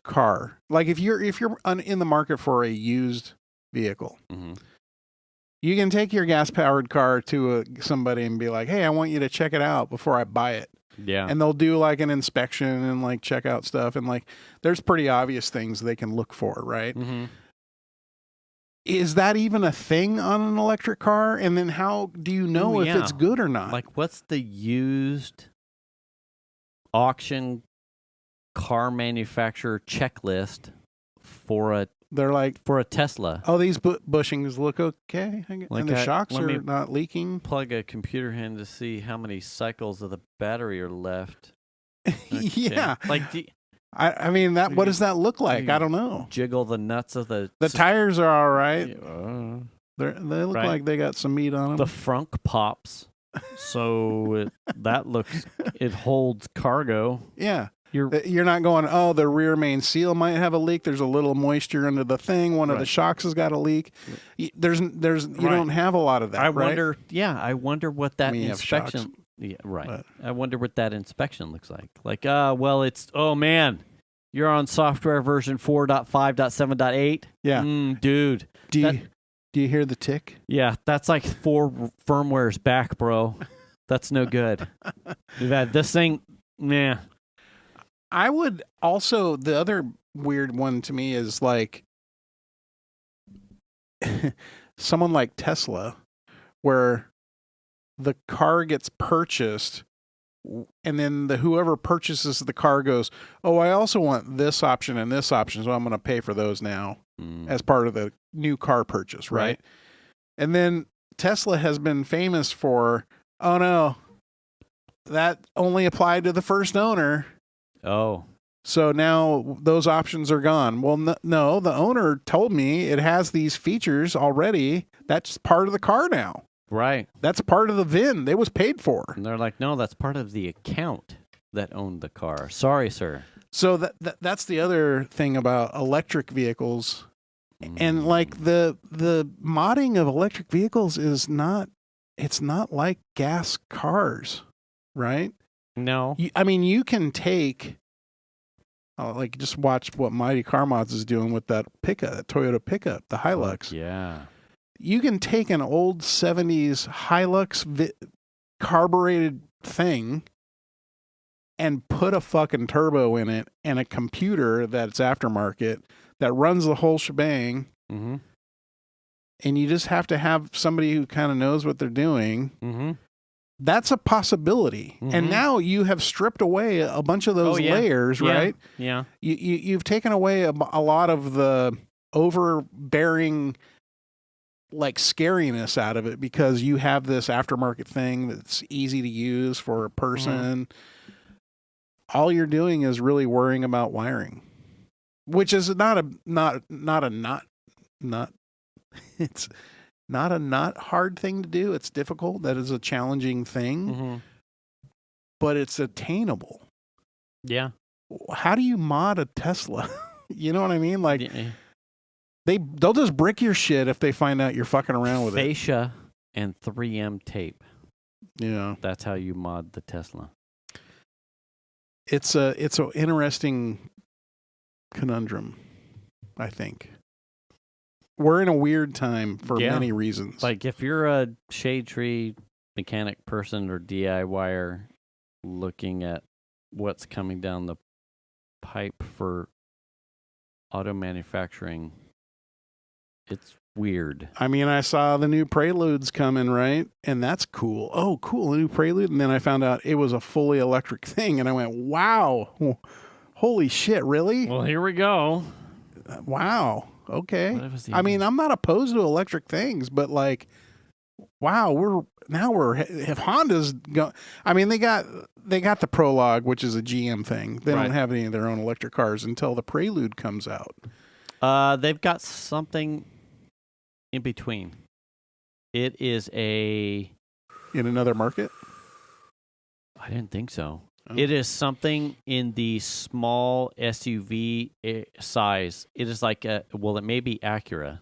car, like if you're in the market for a used vehicle, you can take your gas powered car to somebody and be like, hey, I want you to check it out before I buy it. Yeah. And they'll do like an inspection and like check out stuff. And like, there's pretty obvious things they can look for, right? Mm-hmm. Is that even a thing on an electric car? And then how do you know if it's good or not? Like, what's the used auction car manufacturer checklist for a Tesla? Oh, these bushings look okay, and the shocks are not leaking. Plug a computer in to see how many cycles of the battery are left. Okay. Yeah, like I mean that. What does that look like? I don't know. Jiggle the nuts of the tires are all right. They look right. like they got some meat on them. The frunk pops, so it holds cargo. Yeah. You're not going, oh, the rear main seal might have a leak. There's a little moisture under the thing. One of the shocks has got a leak. You don't have a lot of that. I wonder what that inspection. Yeah, right. But, I wonder what that inspection looks like. Like, oh man, you're on software version 4.5.7.8. Yeah, dude. Do you hear the tick? Yeah, that's like 4 firmwares back, bro. That's no good. We've had this thing. Nah. I would also, the other weird one to me is like someone like Tesla, where the car gets purchased and then whoever purchases the car goes, oh, I also want this option and this option, so I'm going to pay for those now as part of the new car purchase, right? And then Tesla has been famous for, oh no, that only applied to the first owner. Oh. So now those options are gone. Well, no, the owner told me it has these features already. That's part of the car now. Right. That's part of the VIN. It was paid for. And they're like, no, that's part of the account that owned the car. Sorry, sir. So that's the other thing about electric vehicles. And like the modding of electric vehicles it's not like gas cars, right? No. You can take, like, just watch what Mighty Car Mods is doing with that Toyota pickup, the Hilux. Yeah. You can take an old 70s Hilux carbureted thing and put a fucking turbo in it and a computer that's aftermarket that runs the whole shebang. Mm-hmm. And you just have to have somebody who kind of knows what they're doing. Mm-hmm. That's a possibility. Mm-hmm. And now you have stripped away a bunch of those layers, right? Yeah. You've taken away a lot of the overbearing, like, scariness out of it because you have this aftermarket thing that's easy to use for a person. All you're doing is really worrying about wiring, which is it's not a not hard thing to do. It's difficult. That is a challenging thing, but it's attainable. Yeah. How do you mod a Tesla? You know what I mean? Like, they'll just brick your shit if they find out you're fucking around with Fascia and 3M tape. Yeah. That's how you mod the Tesla. It's an interesting conundrum, I think. We're in a weird time for many reasons. Like, if you're a shade tree mechanic person or DIYer looking at what's coming down the pipe for auto manufacturing, it's weird. I mean, I saw the new Preludes coming, right? And that's cool. Oh, cool, a new Prelude. And then I found out it was a fully electric thing. And I went, wow, holy shit, really? Well, here we go. Wow. Okay. The I mean, I'm not opposed to electric things, but like, wow, if Honda's go. I mean, they got the Prologue, which is a GM thing. They don't have any of their own electric cars until the Prelude comes out. They've got something in between. It is in another market. I didn't think so. Oh. It is something in the small SUV size. It is like it may be Acura.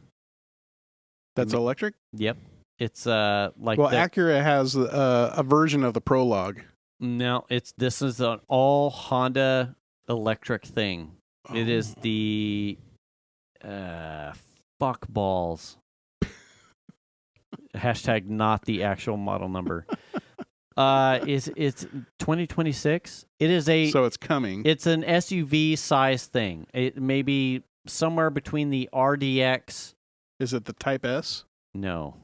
That's electric? Yep. It's like Acura has a version of the Prologue. No, this is an all Honda electric thing. Oh. It is the fuck balls. Hashtag not the actual model number. It's 2026. It is so it's coming. It's an SUV size thing. It may be somewhere between the RDX. Is it the Type S? No.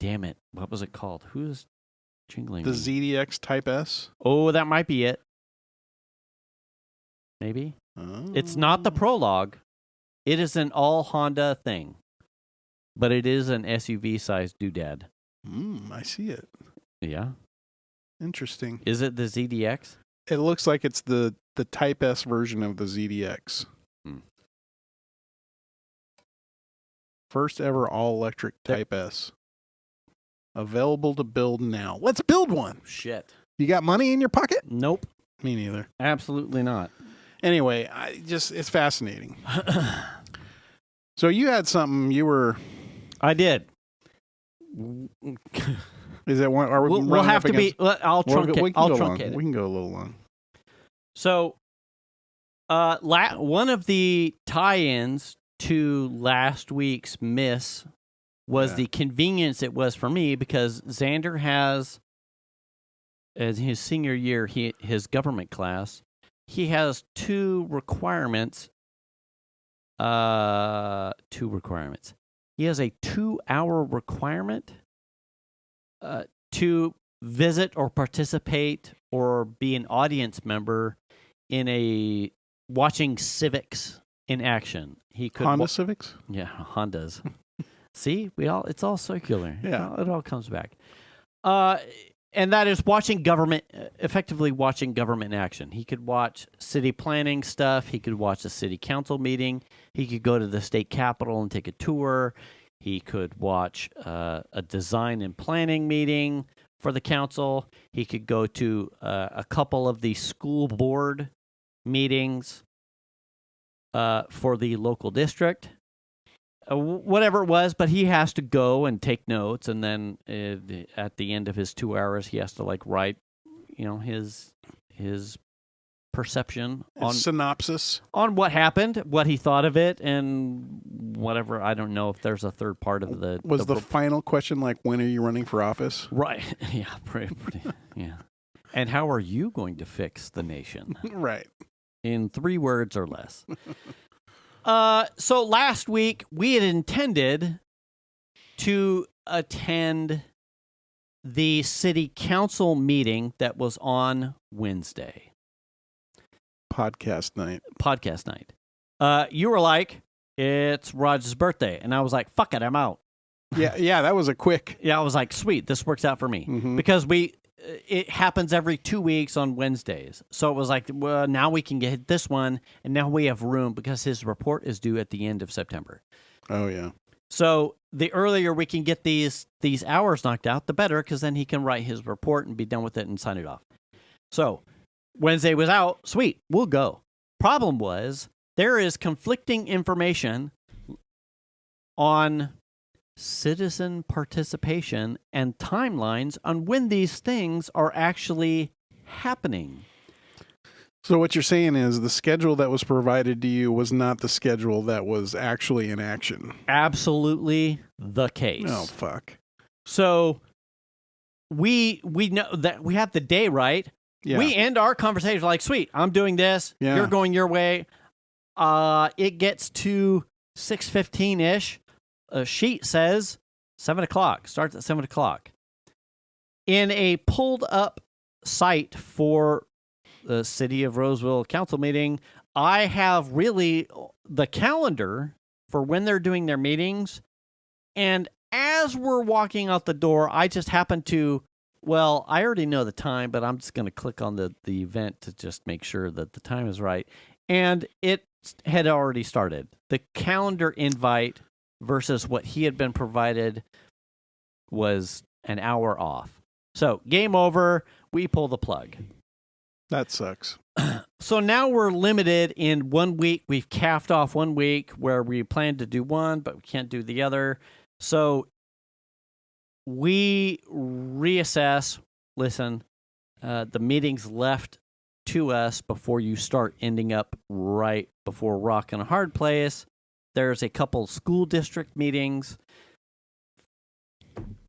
Damn it! What was it called? Who's jingling? The ZDX Type S. Oh, that might be it. Maybe. Oh. It's not the Prologue. It is an all Honda thing, but it is an SUV sized doodad. I see it. Yeah. Interesting. Is it the ZDX? It looks like it's the Type S version of the ZDX. First ever all-electric Type S. Available to build now. Let's build one. Shit. You got money in your pocket? Nope. Me neither. Absolutely not. Anyway, it's fascinating. So you had something I did. Is that one? Are we we'll have to be. I'll trunk it. I'll trunk it. We can go a little long. So, one of the tie-ins to last week's miss was the convenience it was for me because Xander has, as his senior year, his government class, he has two requirements. He has a 2-hour requirement to visit or participate or be an audience member in watching civics in action. He could Honda Civics? Yeah, Hondas. See, it's all circular. Yeah. It all comes back. And that is effectively watching government in action. He could watch city planning stuff. He could watch a city council meeting. He could go to the state capitol and take a tour. He could watch a design and planning meeting for the council. He could go to a couple of the school board meetings for the local district. Whatever it was, but he has to go and take notes, and then at the end of his 2 hours, he has to write, his perception on synopsis on what happened, what he thought of it, and whatever. I don't know if there's a third part of the. Was the final question when are you running for office? Right. Yeah. Pretty. Yeah. And how are you going to fix the nation? Right. In 3 words or less. So last week we had intended to attend the city council meeting that was on Wednesday. Podcast night. You were like, it's Roger's birthday. And I was like, fuck it, I'm out. Yeah, that was a quick. Yeah, I was like, sweet, this works out for me. Mm-hmm. Because it happens every 2 weeks on Wednesdays. So it was like, well, now we can get this one, and now we have room because his report is due at the end of September. Oh, yeah. So the earlier we can get these hours knocked out, the better, because then he can write his report and be done with it and sign it off. So Wednesday was out. Sweet, we'll go. Problem was, there is conflicting information on citizen participation and timelines on when these things are actually happening. So what you're saying is the schedule that was provided to you was not the schedule that was actually in action. Absolutely the case. Oh, fuck. So we know that we have the day right. Yeah. We end our conversation like, sweet, I'm doing this. Yeah. You're going your way. It gets to 6:15-ish, a sheet says 7 o'clock. Starts at 7 o'clock. In a pulled up site for the City of Roseville Council meeting, I have really the calendar for when they're doing their meetings. And as we're walking out the door, I just happen to, well, I already know the time, but I'm just going to click on the event to just make sure that the time is right. And it had already started. The calendar invite versus what he had been provided was an hour off. So game over. We pull the plug. That sucks. So now we're limited in 1 week. We've capped off 1 week where we planned to do one, but we can't do the other. So we reassess. Listen, the meeting's left to us before you start ending up right before rock and a hard place. There's a couple school district meetings.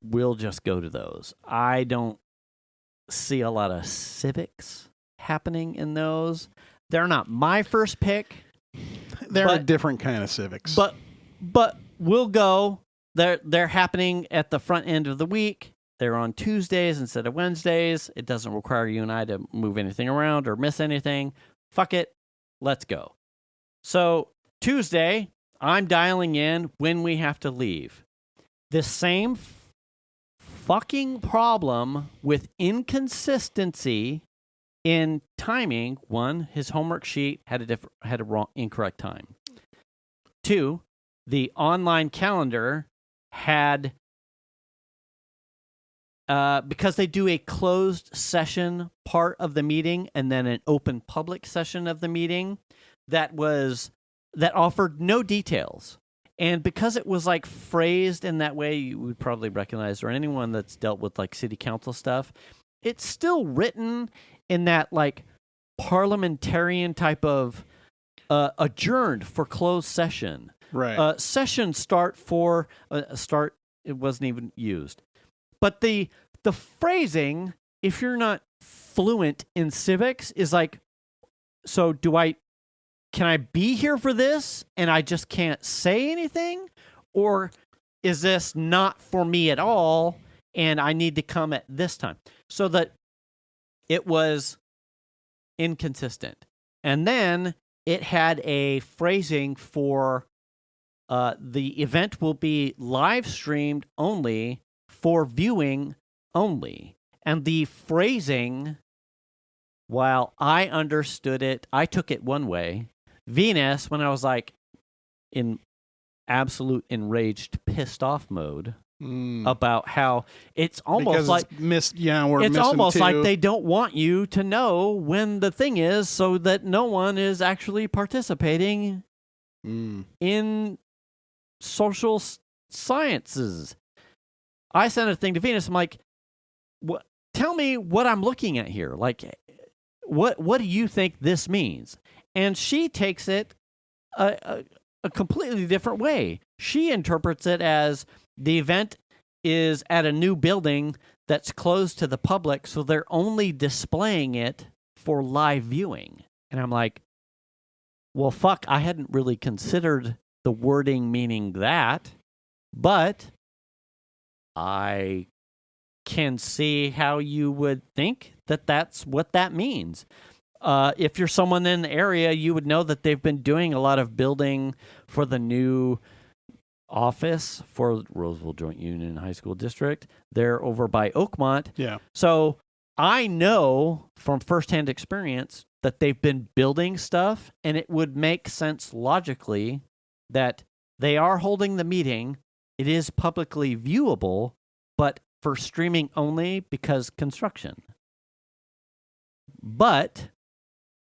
We'll just go to those. I don't see a lot of civics happening in those. They're not my first pick. They're a different kind of civics. But we'll go. They're happening at the front end of the week. They're on Tuesdays instead of Wednesdays. It doesn't require you and I to move anything around or miss anything. Fuck it. Let's go. So Tuesday, I'm dialing in when we have to leave. The same fucking problem with inconsistency in timing. One, his homework sheet had a wrong, incorrect time. Two, the online calendar had, because they do a closed session part of the meeting and then an open public session of the meeting, that offered no details. And because it was like phrased in that way, you would probably recognize, or anyone that's dealt with like city council stuff, it's still written in that like parliamentarian type of adjourned for closed session. Right. Session start for start. It wasn't even used. But the phrasing, if you're not fluent in civics, is like, so can I be here for this and I just can't say anything? Or is this not for me at all and I need to come at this time? So that it was inconsistent. And then it had a phrasing for the event will be live streamed only for viewing only. And the phrasing, while I understood it, I took it one way. Venus, when I was like in absolute enraged, pissed off mode about how it's almost because like it's almost like they don't want you to know when the thing is, so that no one is actually participating in social sciences. I sent a thing to Venus. I'm like, "What? Tell me what I'm looking at here. Like, what do you think this means?" And she takes it a completely different way. She interprets it as the event is at a new building that's closed to the public, so they're only displaying it for live viewing. And I'm like, well, fuck, I hadn't really considered the wording meaning that, but I can see how you would think that that's what that means. If you're someone in the area, you would know that they've been doing a lot of building for the new office for Roseville Joint Union High School District. They're over by Oakmont. Yeah. So I know from firsthand experience that they've been building stuff, and it would make sense logically that they are holding the meeting. It is publicly viewable, but for streaming only because construction. But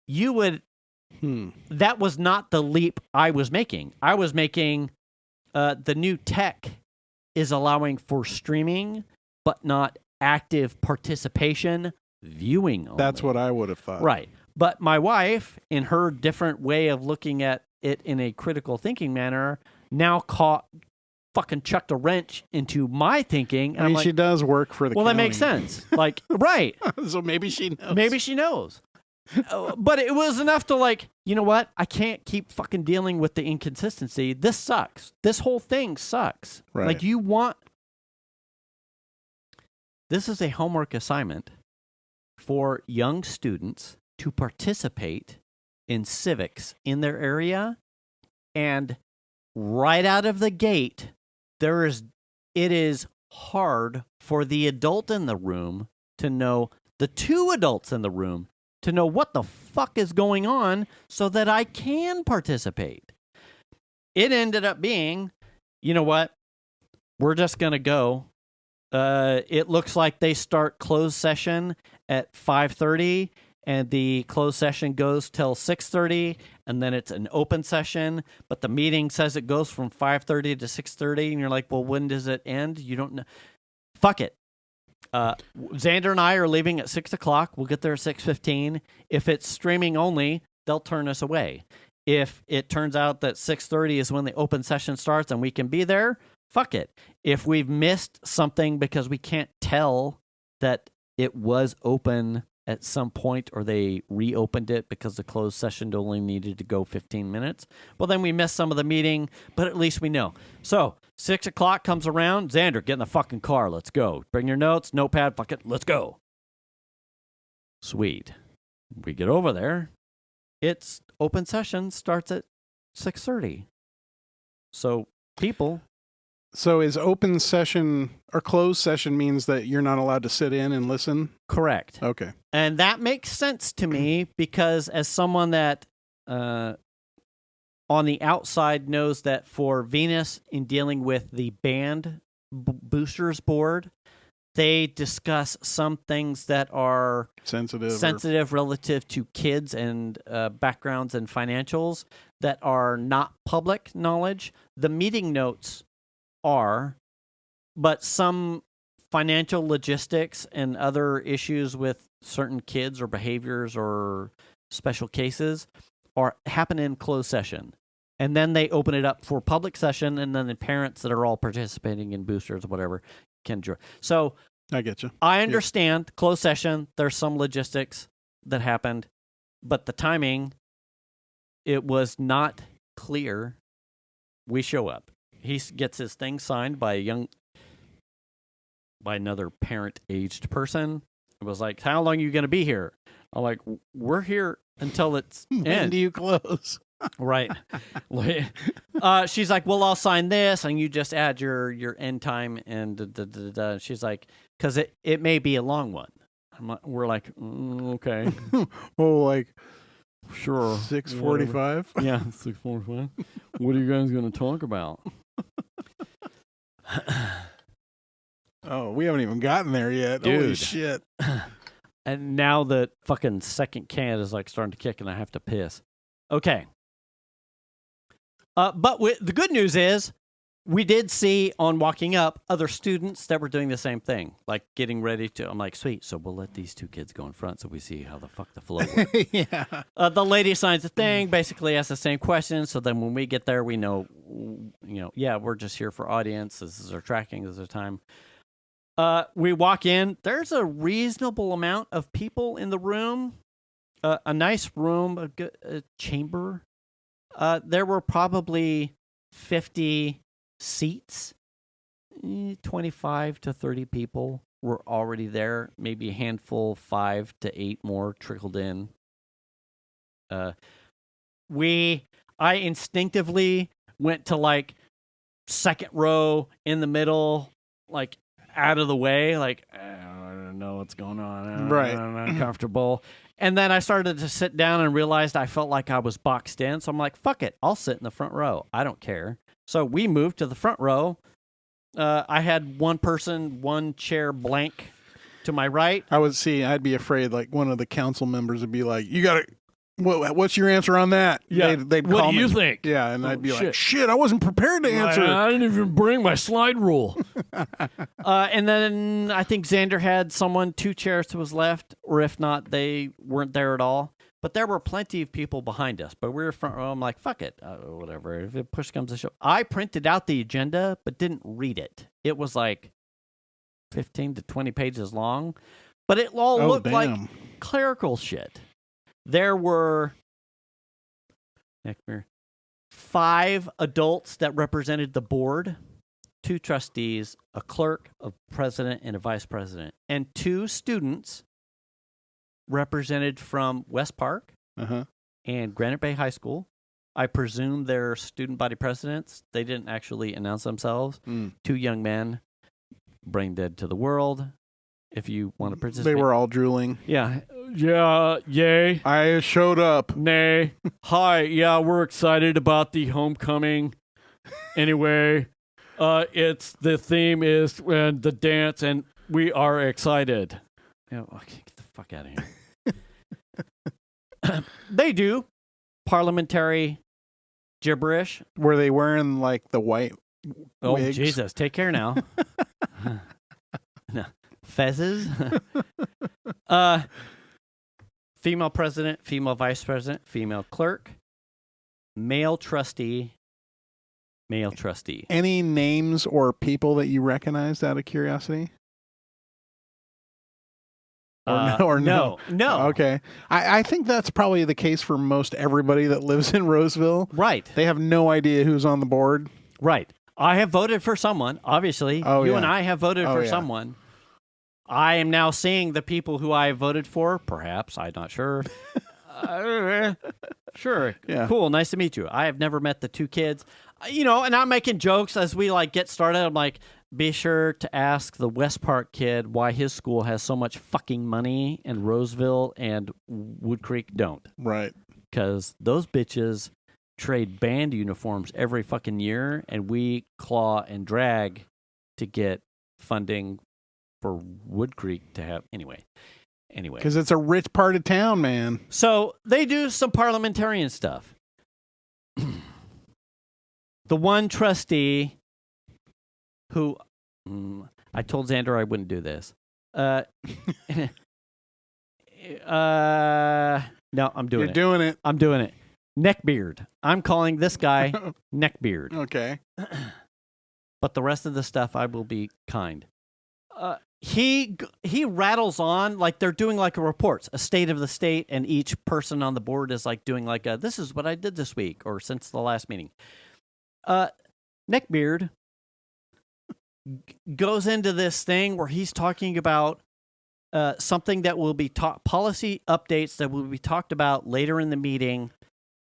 you would, that was not the leap I was making. I was making the new tech is allowing for streaming, but not active participation, viewing only. That's what I would have thought. Right. But my wife, in her different way of looking at it in a critical thinking manner, now fucking chucked a wrench into my thinking. And I mean, like, she does work for the well, county. that makes sense. Like, right. So maybe she knows. Maybe she knows. But it was enough to like, you know what? I can't keep fucking dealing with the inconsistency. This sucks. This whole thing sucks. Right. Like this is a homework assignment for young students to participate in civics in their area. And right out of the gate, it is hard for the adult in the room to know, the two adults in the room to know what the fuck is going on so that I can participate. It ended up being, you know what? We're just going to go. It looks like they start closed session at 5:30 and the closed session goes till 6:30 and then it's an open session, but the meeting says it goes from 5:30 to 6:30 and you're like, well, when does it end? You don't know. Fuck it. Xander and I are leaving at 6 o'clock. We'll get there at 6:15. If it's streaming only, they'll turn us away. If it turns out that 6:30 is when the open session starts and we can be there, fuck it. If we've missed something because we can't tell that it was open at some point or they reopened it because the closed session only needed to go 15 minutes, well, then we missed some of the meeting, but at least we know. So 6 o'clock comes around. Xander, get in the fucking car. Let's go. Bring your notes, notepad, fuck it. Let's go. Sweet. We get over there. It's open session starts at 6:30. So people. So is open session or closed session means that you're not allowed to sit in and listen? Correct. Okay. And that makes sense to me because as someone that on the outside knows that for Venus in dealing with the band boosters board, they discuss some things that are sensitive relative to kids and backgrounds and financials that are not public knowledge. The meeting notes are, but some financial logistics and other issues with certain kids or behaviors or special cases happen in closed session. And then they open it up for public session, and then the parents that are all participating in boosters or whatever can join. So I get you. I understand closed session. There's some logistics that happened, but the timing, it was not clear. We show up. He gets his thing signed by another parent-aged person. It was like, how long are you going to be here? I'm like, we're here until it's When end. do you close? Right. She's like, well, I'll sign this, and you just add your end time, and da-da-da-da. She's like, because it may be a long one. We're like, okay. Oh, like sure. 6:45? Yeah, 6:45. What are you guys going to talk about? Oh, we haven't even gotten there yet. Dude. Holy shit. And now the fucking second can is like starting to kick, and I have to piss. Okay. But the good news is we did see on walking up other students that were doing the same thing, like getting ready to. I'm like, sweet. So we'll let these two kids go in front so we see how the fuck the flow works. Yeah. The lady signs the thing, basically asks the same question. So then when we get there, we know, yeah, we're just here for audience. This is our tracking. This is our time. We walk in. There's a reasonable amount of people in the room. A nice room, a good chamber. There were probably 50 seats. 25 to 30 people were already there. Maybe a handful, 5 to 8 more trickled in. I instinctively went to like second row in the middle, like out of the way, like I don't know what's going on. Right. I'm uncomfortable. And then I started to sit down and realized I felt like I was boxed in. So I'm like, fuck it. I'll sit in the front row. I don't care. So we moved to the front row. I had one chair blank to my right. I'd be afraid like one of the council members would be like, you got to, what's your answer on that? Yeah. They'd what call do you me. think? Yeah. And I'd be shit. like, shit, I wasn't prepared to answer. I didn't even bring my slide rule. And then I think Xander had 2 chairs to his left, or if not, they weren't there at all. But there were plenty of people behind us. But we were front row. I'm like, fuck it. Whatever. If it push comes to shove. I printed out the agenda, but didn't read it. It was like 15 to 20 pages long. But it all looked like clerical shit. there were 5 adults that represented the board, 2 trustees, a clerk, a president, and a vice president, and 2 students represented from West Park and Granite Bay High School. I presume they're student body presidents. They didn't actually announce themselves. 2 young men, brain dead to the world. If you want to participate. They were all drooling. Yeah. Yeah, yay. I showed up. Nay. Hi, yeah, we're excited about the homecoming. Anyway, the theme is the dance, and we are excited. Yeah, okay, get the fuck out of here. They do parliamentary gibberish. Were they wearing like the white wigs? Jesus, take care now. No. Fezzes. Female president, female vice president, female clerk, male trustee, male trustee. Any names or people that you recognized out of curiosity? Or no? No. Okay. I think that's probably the case for most everybody that lives in Roseville. Right. They have no idea who's on the board. Right. I have voted for someone, obviously. You and I have voted for someone. I am now seeing the people who I voted for, perhaps. I'm not sure. Sure. Yeah. Cool. Nice to meet you. I have never met the 2 kids. And I'm making jokes as we get started. I'm like, be sure to ask the West Park kid why his school has so much fucking money and Roseville and Wood Creek don't. Right. Because those bitches trade band uniforms every fucking year, and we claw and drag to get funding for Wood Creek to have anyway. Because it's a rich part of town, man. So they do some parliamentarian stuff. The one trustee who I told Xander I wouldn't do this. No, I'm doing it. You're doing it. I'm doing it. Neckbeard. I'm calling this guy Neckbeard. Okay. But the rest of the stuff, I will be kind. He rattles on like they're doing like a report, a state of the state, and each person on the board is like doing like a, this is what I did this week or since the last meeting. Neckbeard goes into this thing where he's talking about something that will be policy updates that will be talked about later in the meeting,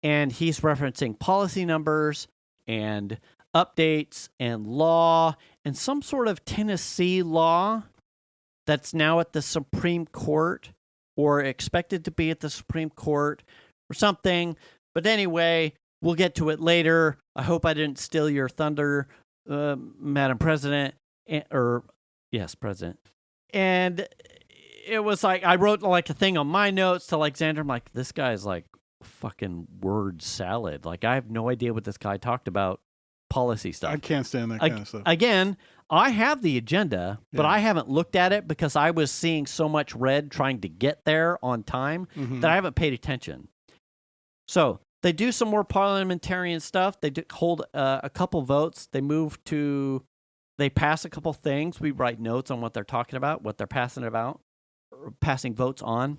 and he's referencing policy numbers and updates and law and some sort of Tennessee law that's now at the Supreme Court or expected to be at the Supreme Court or something. But anyway, we'll get to it later. I hope I didn't steal your thunder, Madam President, yes, President. And it was like, I wrote like a thing on my notes to like Xander. I'm like, this guy's like fucking word salad. Like, I have no idea what this guy talked about. Policy stuff. I can't stand that kind of stuff. Again, I have the agenda, but I haven't looked at it because I was seeing so much red trying to get there on time that I haven't paid attention. So they do some more parliamentarian stuff. They hold a couple votes. They pass a couple things. We write notes on what they're talking about, what they're passing votes on.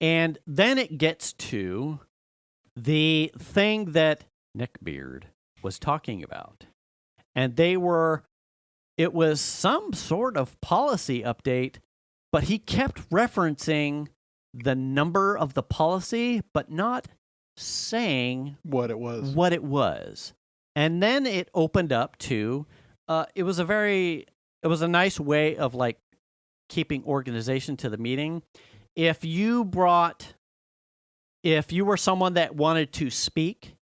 And then it gets to the thing that Neckbeard was talking about. And it was some sort of policy update, but he kept referencing the number of the policy, but not saying what it was. And then it opened up to, it was a nice way of like keeping organization to the meeting. If you were someone that wanted to speak,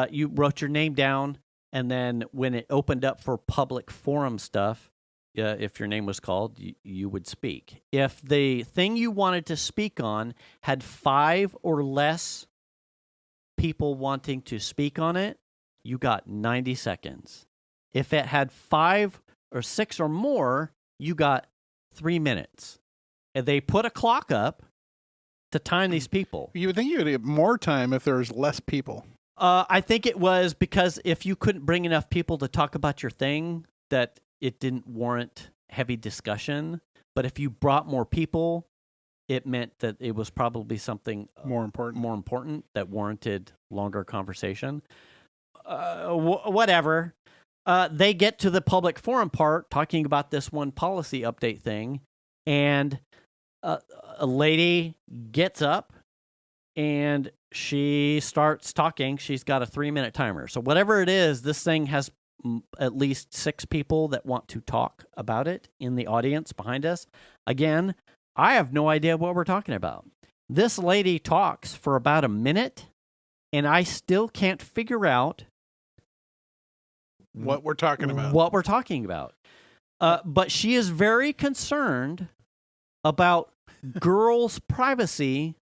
you wrote your name down, and then when it opened up for public forum stuff, if your name was called, you would speak. If the thing you wanted to speak on had 5 or less people wanting to speak on it, you got 90 seconds. If it had 5 or 6 or more, you got 3 minutes. And they put a clock up to time these people. You would think you would get more time if there's less people. I think it was because if you couldn't bring enough people to talk about your thing, that it didn't warrant heavy discussion. But if you brought more people, it meant that it was probably something More important. that warranted longer conversation. Whatever. They get to the public forum part, talking about this one policy update thing, and a lady gets up and she starts talking. She's got a 3-minute timer. So whatever it is, this thing has at least 6 people that want to talk about it in the audience behind us. Again, I have no idea what we're talking about. This lady talks for about a minute, and I still can't figure out what we're talking about. But she is very concerned about girls' privacy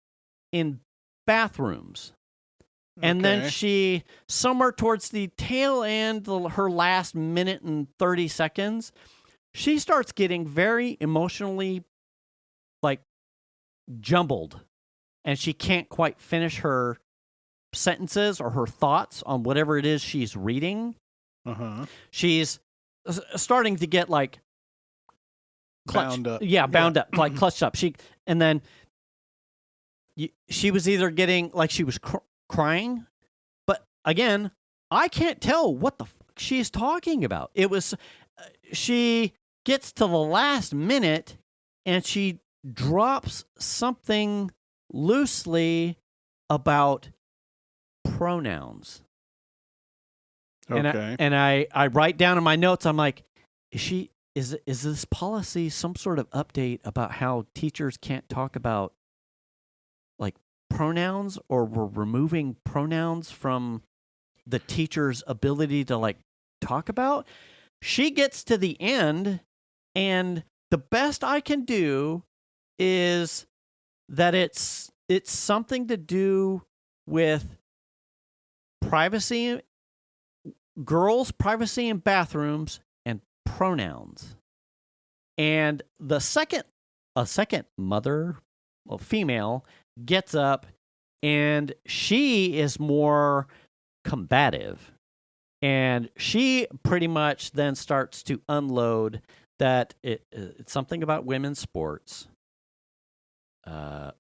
in bathrooms. And then she, somewhere towards the tail end, her last minute and 30 seconds, she starts getting very emotionally, jumbled. And she can't quite finish her sentences or her thoughts on whatever it is she's reading. Uh-huh. She's starting to get, bound up. Yeah, bound up, clutched up. And then she was either getting, she was crying, but again, I can't tell what the fuck she's talking about. It was, she gets to the last minute and she drops something loosely about pronouns. Okay. And I write down in my notes, I'm like, is this policy some sort of update about how teachers can't talk about pronouns, or we're removing pronouns from the teacher's ability to talk about? She gets to the end, and the best I can do is that it's something to do with privacy, girls' privacy in bathrooms, and pronouns. And a second mother, female, gets up, and she is more combative. And she pretty much then starts to unload that it's something about women's sports,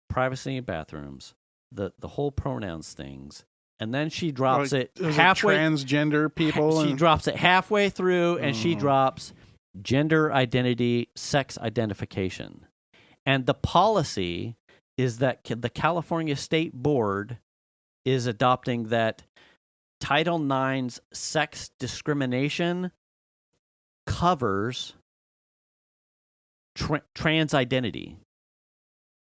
privacy in bathrooms, the whole pronouns things. And then she drops it halfway. Transgender people. She drops it halfway through, and she drops gender identity, sex identification. And the policy is that the California State Board is adopting that Title IX's sex discrimination covers trans identity.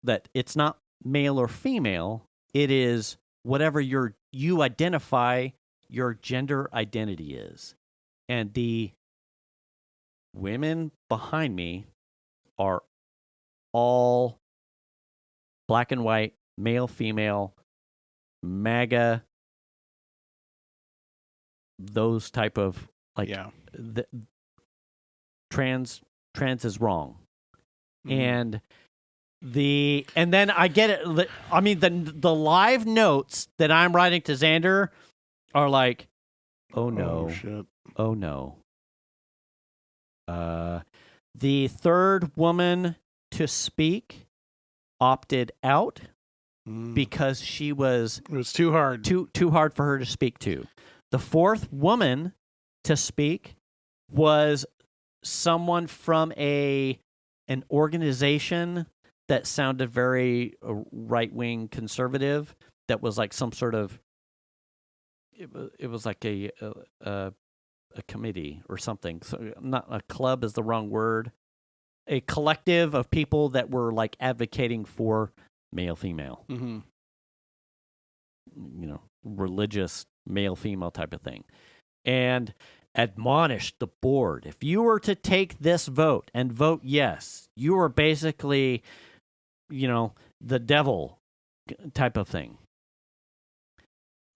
That it's not male or female, it is whatever you identify your gender identity is. And the women behind me are all black and white, male, female, MAGA, those type of trans is wrong. And then I get it. I mean, the live notes that I'm writing to Xander are like, oh no, oh, shit. Oh no. The third woman to speak opted out because it was too hard. Too hard for her to speak to. The fourth woman to speak was someone from an organization that sounded very right-wing conservative. That was like some sort of it was like a committee or something. So not a club is the wrong word. A collective of people that were advocating for male female. Mm-hmm. Religious male female type of thing, and admonished the board, if you were to take this vote and vote yes, you are basically the devil type of thing.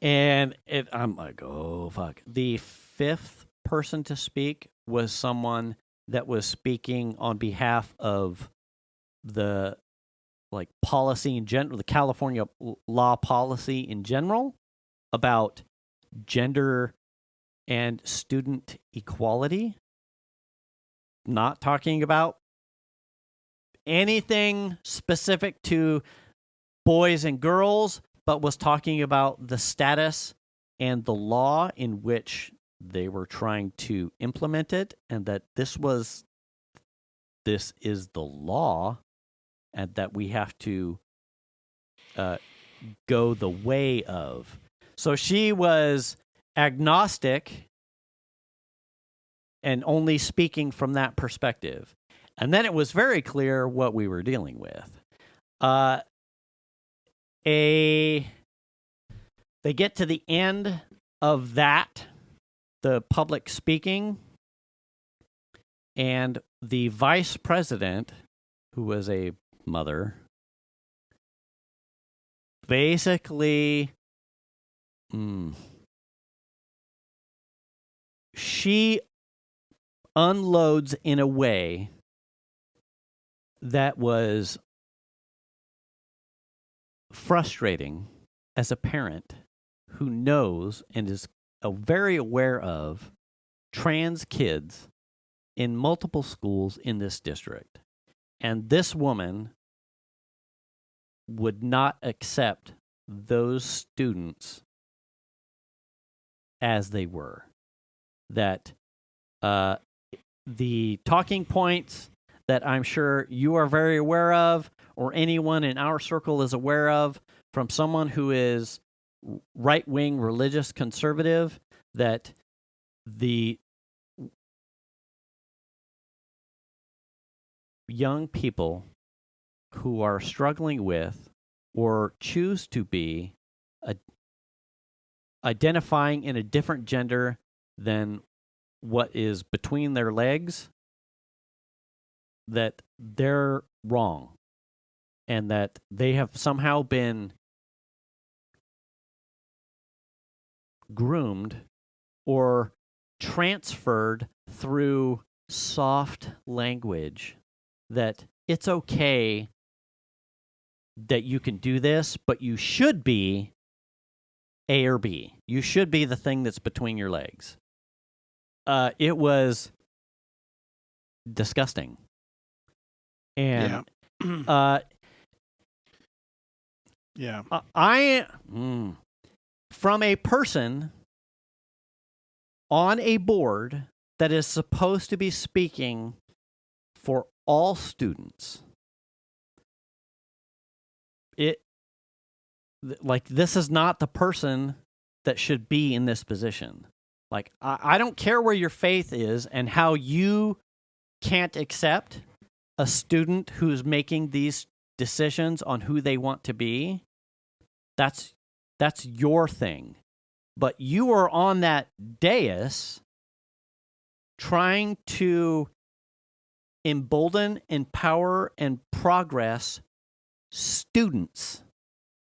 And I'm like, oh fuck. The fifth person to speak was someone that was speaking on behalf of the policy in general, the California law policy in general about gender and student equality. Not talking about anything specific to boys and girls, but was talking about the status and the law in which they were trying to implement it, and that this is the law, and that we have to go the way of. So she was agnostic and only speaking from that perspective. And then it was very clear what we were dealing with. They get to the end of that, the public speaking, and the vice president, who was a mother, basically, she unloads in a way that was frustrating as a parent who knows and is very aware of trans kids in multiple schools in this district. And this woman would not accept those students as they were. That the talking points that I'm sure you are very aware of, or anyone in our circle is aware of, from someone who is right-wing religious conservative, that the young people who are struggling with or choose to be identifying in a different gender than what is between their legs, that they're wrong, and that they have somehow been groomed or transferred through soft language, that it's okay that you can do this, but you should be A or B. You should be the thing that's between your legs. It was disgusting. And from a person on a board that is supposed to be speaking for all students, this is not the person that should be in this position. Like, I don't care where your faith is and how you can't accept a student who's making these decisions on who they want to be. That's your thing. But you are on that dais trying to embolden, empower, and progress students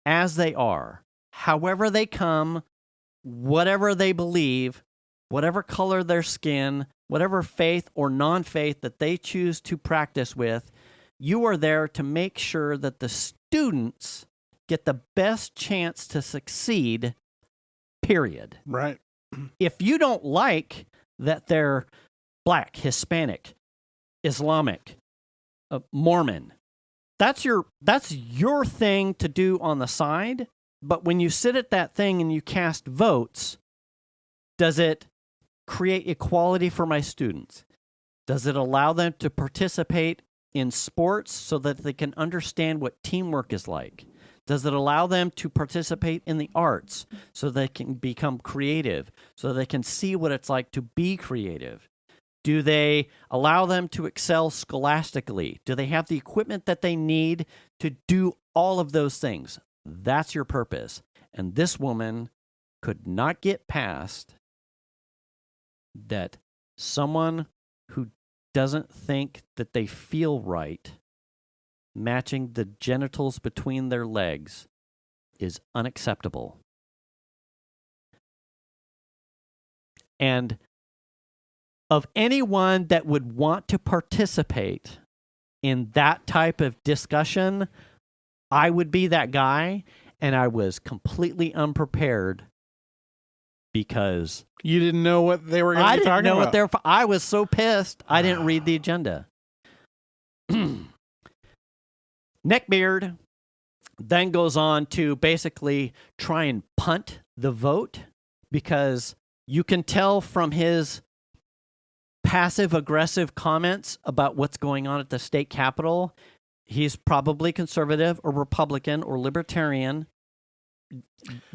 as they are, however they come, whatever they believe, whatever color their skin, whatever faith or non-faith that they choose to practice with. You are there to make sure that the students get the best chance to succeed, period. Right. If you don't like that they're Black, Hispanic, Islamic, Mormon, that's your thing to do on the side. But when you sit at that thing and you cast votes, does it create equality for my students? Does it allow them to participate in sports so that they can understand what teamwork is like? Does it allow them to participate in the arts so they can become creative, so they can see what it's like to be creative? Do they allow them to excel scholastically? Do they have the equipment that they need to do all of those things? That's your purpose. And this woman could not get past that someone who doesn't think that they feel right matching the genitals between their legs is unacceptable. And of anyone that would want to participate in that type of discussion, I would be that guy, and I was completely unprepared because you didn't know what they were going to be talking about. I was so pissed. I didn't read the agenda. Neckbeard then goes on to basically try and punt the vote because you can tell from his passive-aggressive comments about what's going on at the state capitol, he's probably conservative or Republican or libertarian.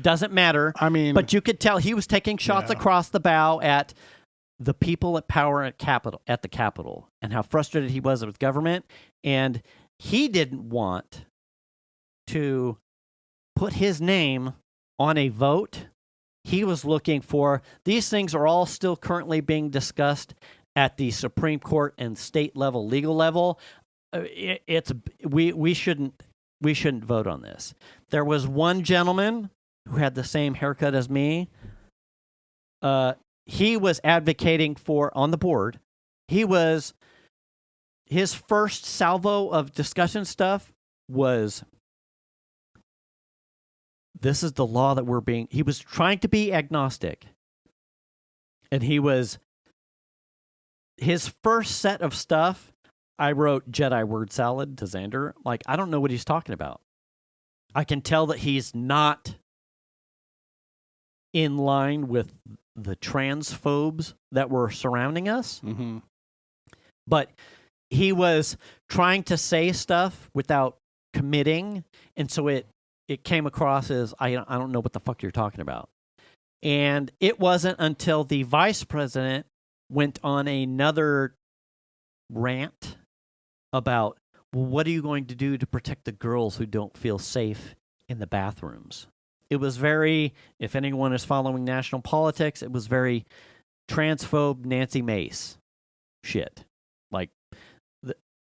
Doesn't matter. I mean, but you could tell he was taking shots across the bow at the people at power at the Capitol and how frustrated he was with government. And he didn't want to put his name on a vote. He was looking for, these things are all still currently being discussed at the Supreme Court and state level, legal level. We shouldn't vote on this. There was one gentleman who had the same haircut as me. He was advocating for, on the board, his first salvo of discussion stuff was, this is the law that he was trying to be agnostic. And his first set of stuff, I wrote Jedi word salad to Xander. Like, I don't know what he's talking about. I can tell that he's not in line with the transphobes that were surrounding us. Mm-hmm. But he was trying to say stuff without committing. And so it came across as, I don't know what the fuck you're talking about. And it wasn't until the vice president went on another rant about, well, what are you going to do to protect the girls who don't feel safe in the bathrooms? It was very, if anyone is following national politics, it was very transphobe Nancy Mace shit. Like,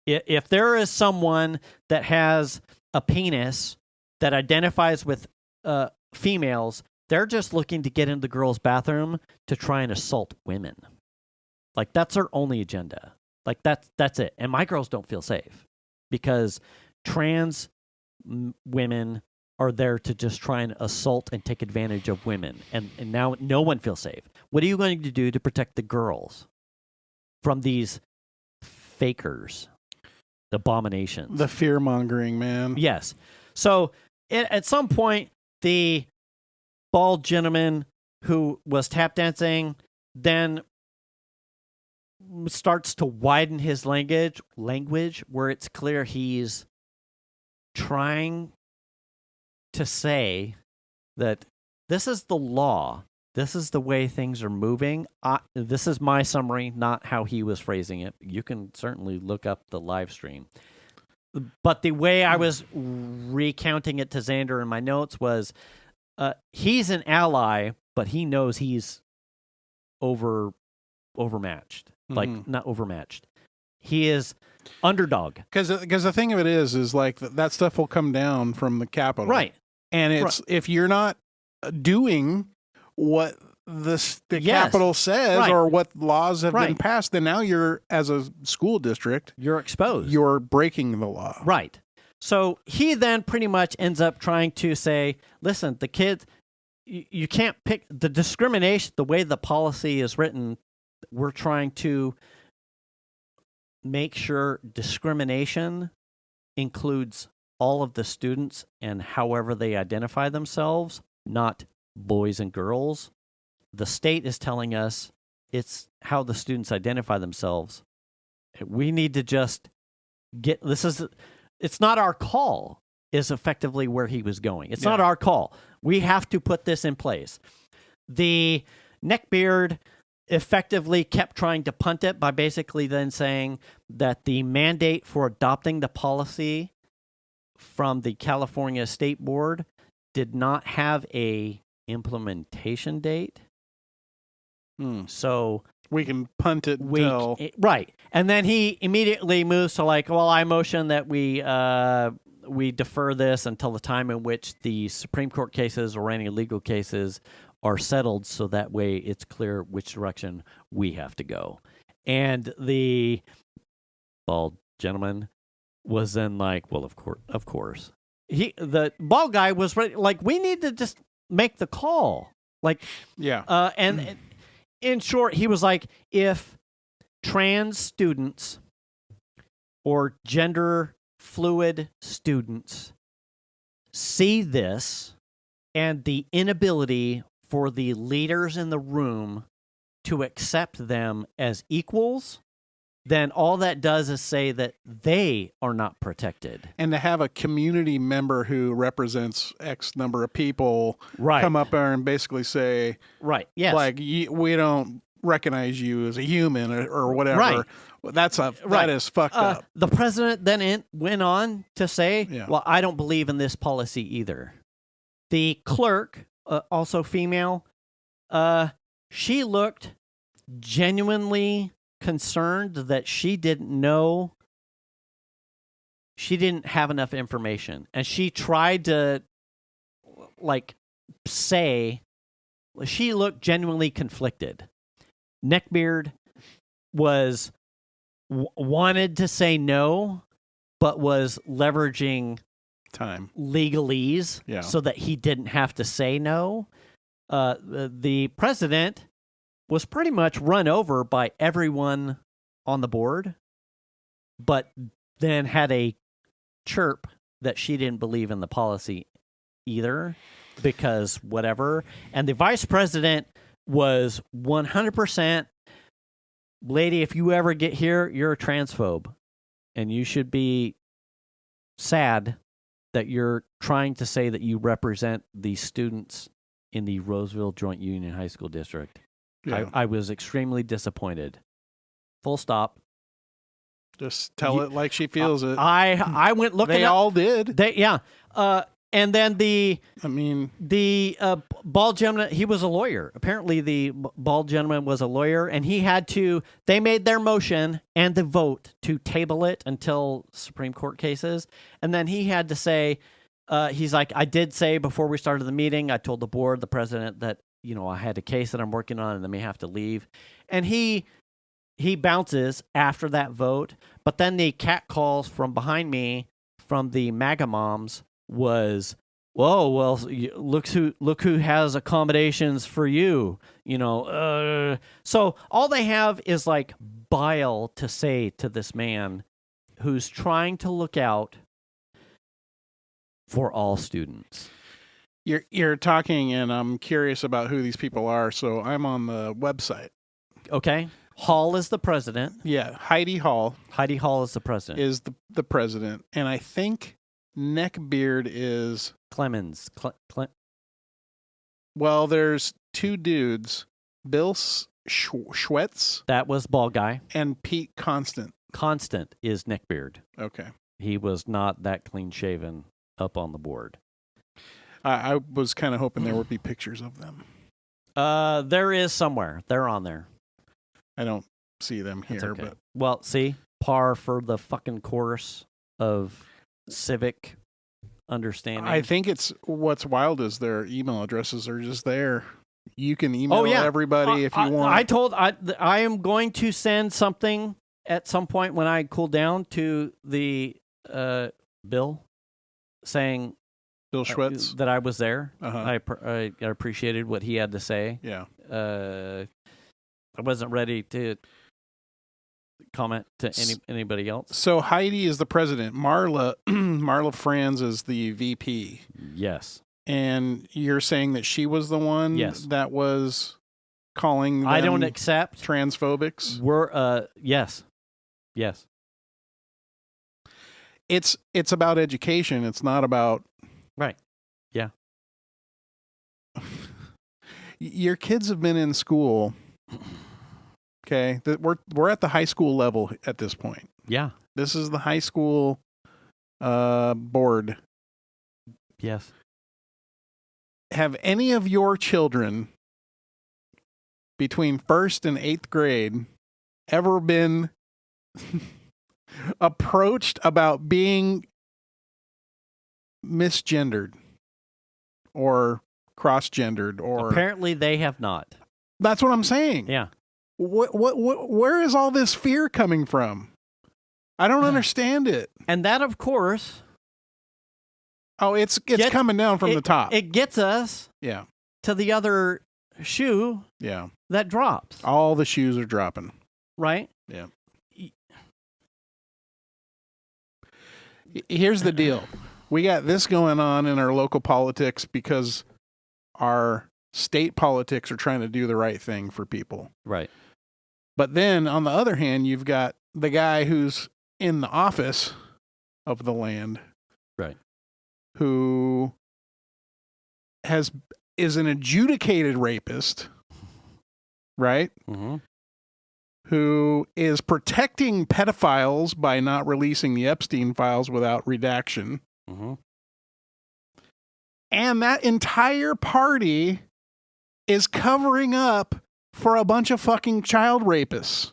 if there is someone that has a penis that identifies with females, they're just looking to get into the girls' bathroom to try and assault women. Like, that's their only agenda. Like, that's it. And my girls don't feel safe because trans women are there to just try and assault and take advantage of women. And now no one feels safe. What are you going to do to protect the girls from these fakers, the abominations? The fear-mongering, man. Yes. So at some point, the bald gentleman who was tap dancing then starts to widen his language where it's clear he's trying to say that this is the law. This is the way things are moving. This is my summary, not how he was phrasing it. You can certainly look up the live stream. But the way I was recounting it to Xander in my notes was, he's an ally, but he knows he's overmatched. Like, not overmatched. He is underdog. Because the thing of it is like that stuff will come down from the Capitol. Right. And it's if you're not doing what the Capitol says or what laws have been passed, then now you're, as a school district, you're exposed. You're breaking the law. Right. So he then pretty much ends up trying to say, listen, the kids, you can't pick the discrimination, the way the policy is written. We're trying to make sure discrimination includes all of the students and however they identify themselves, not boys and girls. The state is telling us it's how the students identify themselves. We need to just it's not our call, is effectively where he was going. It's not our call. We have to put this in place. The neckbeard effectively kept trying to punt it by basically then saying that the mandate for adopting the policy from the California State Board did not have a implementation date. So we can punt it till... Right. And then he immediately moves to like, well, I motion that we defer this until the time in which the Supreme Court cases or any legal cases are settled, so that way it's clear which direction we have to go. And the bald gentleman was then like, well, of course. The bald guy was ready, like, we need to just make the call. Like, and in short, he was like, if trans students or gender fluid students see this and the inability for the leaders in the room to accept them as equals, then all that does is say that they are not protected. And to have a community member who represents X number of people Right. come up there and basically say, Right. Yes. like, we don't recognize you as a human or whatever. Right. That is fucked up. The president then went on to say, Yeah. well, I don't believe in this policy either. The clerk, also female, she looked genuinely concerned that she didn't have enough information. And she tried to, say, she looked genuinely conflicted. Neckbeard was wanted to say no, but was leveraging Time. legalese so that he didn't have to say no. The president was pretty much run over by everyone on the board, but then had a chirp that she didn't believe in the policy either, because whatever. And the vice president was 100%, lady, if you ever get here, you're a transphobe, and you should be sad that you're trying to say that you represent the students in the Roseville Joint Union High School District. Yeah. I was extremely disappointed. Full stop. Just tell it like she feels it. I went looking. They up, all did. And then the bald gentleman, he was a lawyer. Apparently, the bald gentleman was a lawyer, and they made their motion and the vote to table it until Supreme Court cases. And then he had to say, he's like, I did say before we started the meeting, I told the board, the president, that, I had a case that I'm working on and I may have to leave. And he bounces after that vote. But then the cat calls from behind me from the MAGA moms was, whoa, well, look who has accommodations for you, So all they have is like bile to say to this man who's trying to look out for all students. You're talking, and I'm curious about who these people are. So I'm on the website. Okay. Hall is the president. Yeah, Heidi Hall. Heidi Hall is the president. Is the president, and I think Neckbeard is Clemens. Well, there's two dudes, Bill Schwetz. That was bald guy. And Pete Constant. Constant is Neckbeard. Okay. He was not that clean shaven up on the board. I was kind of hoping there would be pictures of them. There is somewhere. They're on there. I don't see them here, okay. But well, see, par for the fucking course of civic understanding. I think it's what's wild is their email addresses are just there. You can email everybody if you want. I am going to send something at some point when I cool down to the Bill saying Bill Schwetz that I was there. Uh-huh. I appreciated what he had to say. Yeah. I wasn't ready to comment to anybody else. So Heidi is the president. Marla Franz is the VP. Yes. And you're saying that she was the one that was calling them I don't accept transphobics? Yes. Yes. It's about education. It's not about right. Yeah. Your kids have been in school. Okay, we're at the high school level at this point. Yeah. This is the high school board. Yes. Have any of your children between 1st and 8th grade ever been approached about being misgendered or cross-gendered? Or apparently they have not. That's what I'm saying. Yeah. Where is all this fear coming from? I don't understand it. And that, of course. Oh, it's coming down from the top. It gets us. Yeah. To the other shoe. Yeah. That drops. All the shoes are dropping. Right. Yeah. Here's the deal. We got this going on in our local politics because our state politics are trying to do the right thing for people. Right. But then on the other hand, you've got the guy who's in the office of the land. Right. Who is an adjudicated rapist, right? Mm-hmm. Who is protecting pedophiles by not releasing the Epstein files without redaction. Mm-hmm. And that entire party is covering up for a bunch of fucking child rapists.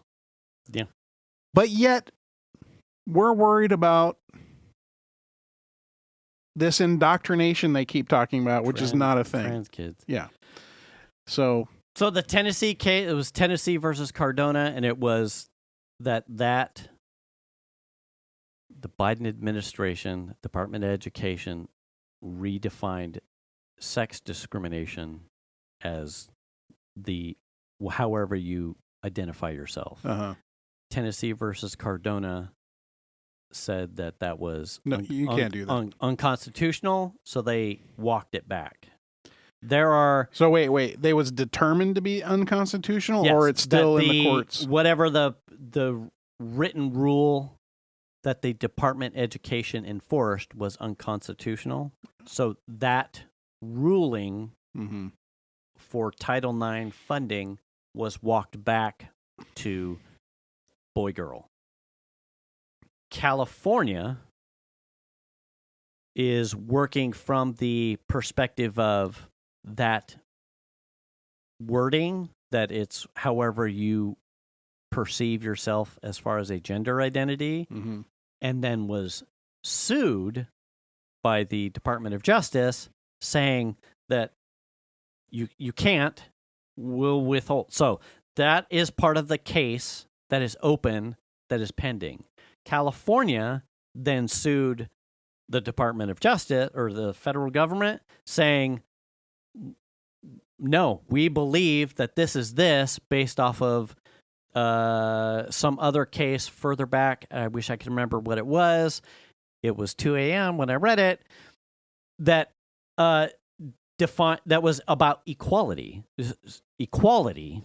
Yeah. But yet, we're worried about this indoctrination they keep talking about, which is not a thing. Trans kids. Yeah. So the Tennessee case, it was Tennessee versus Cardona, and it was that the Biden administration, Department of Education, redefined sex discrimination as however you identify yourself. Uh-huh. Tennessee versus Cardona said that was no, you can't do that. Unconstitutional, so they walked it back. There are so wait. They was determined to be unconstitutional, yes, or it's still in the courts. Whatever the written rule that the Department of Education enforced was unconstitutional. So that ruling for Title IX funding was walked back to boy-girl. California is working from the perspective of that wording, that it's however you perceive yourself as far as a gender identity, and then was sued by the Department of Justice saying that you can't, will withhold. So that is part of the case that is open, that is pending. California then sued the Department of Justice or the federal government saying, no, we believe that this is this based off of some other case further back. I wish I could remember what it was. It was 2 a.m. when I read it. That that was about equality. Equality,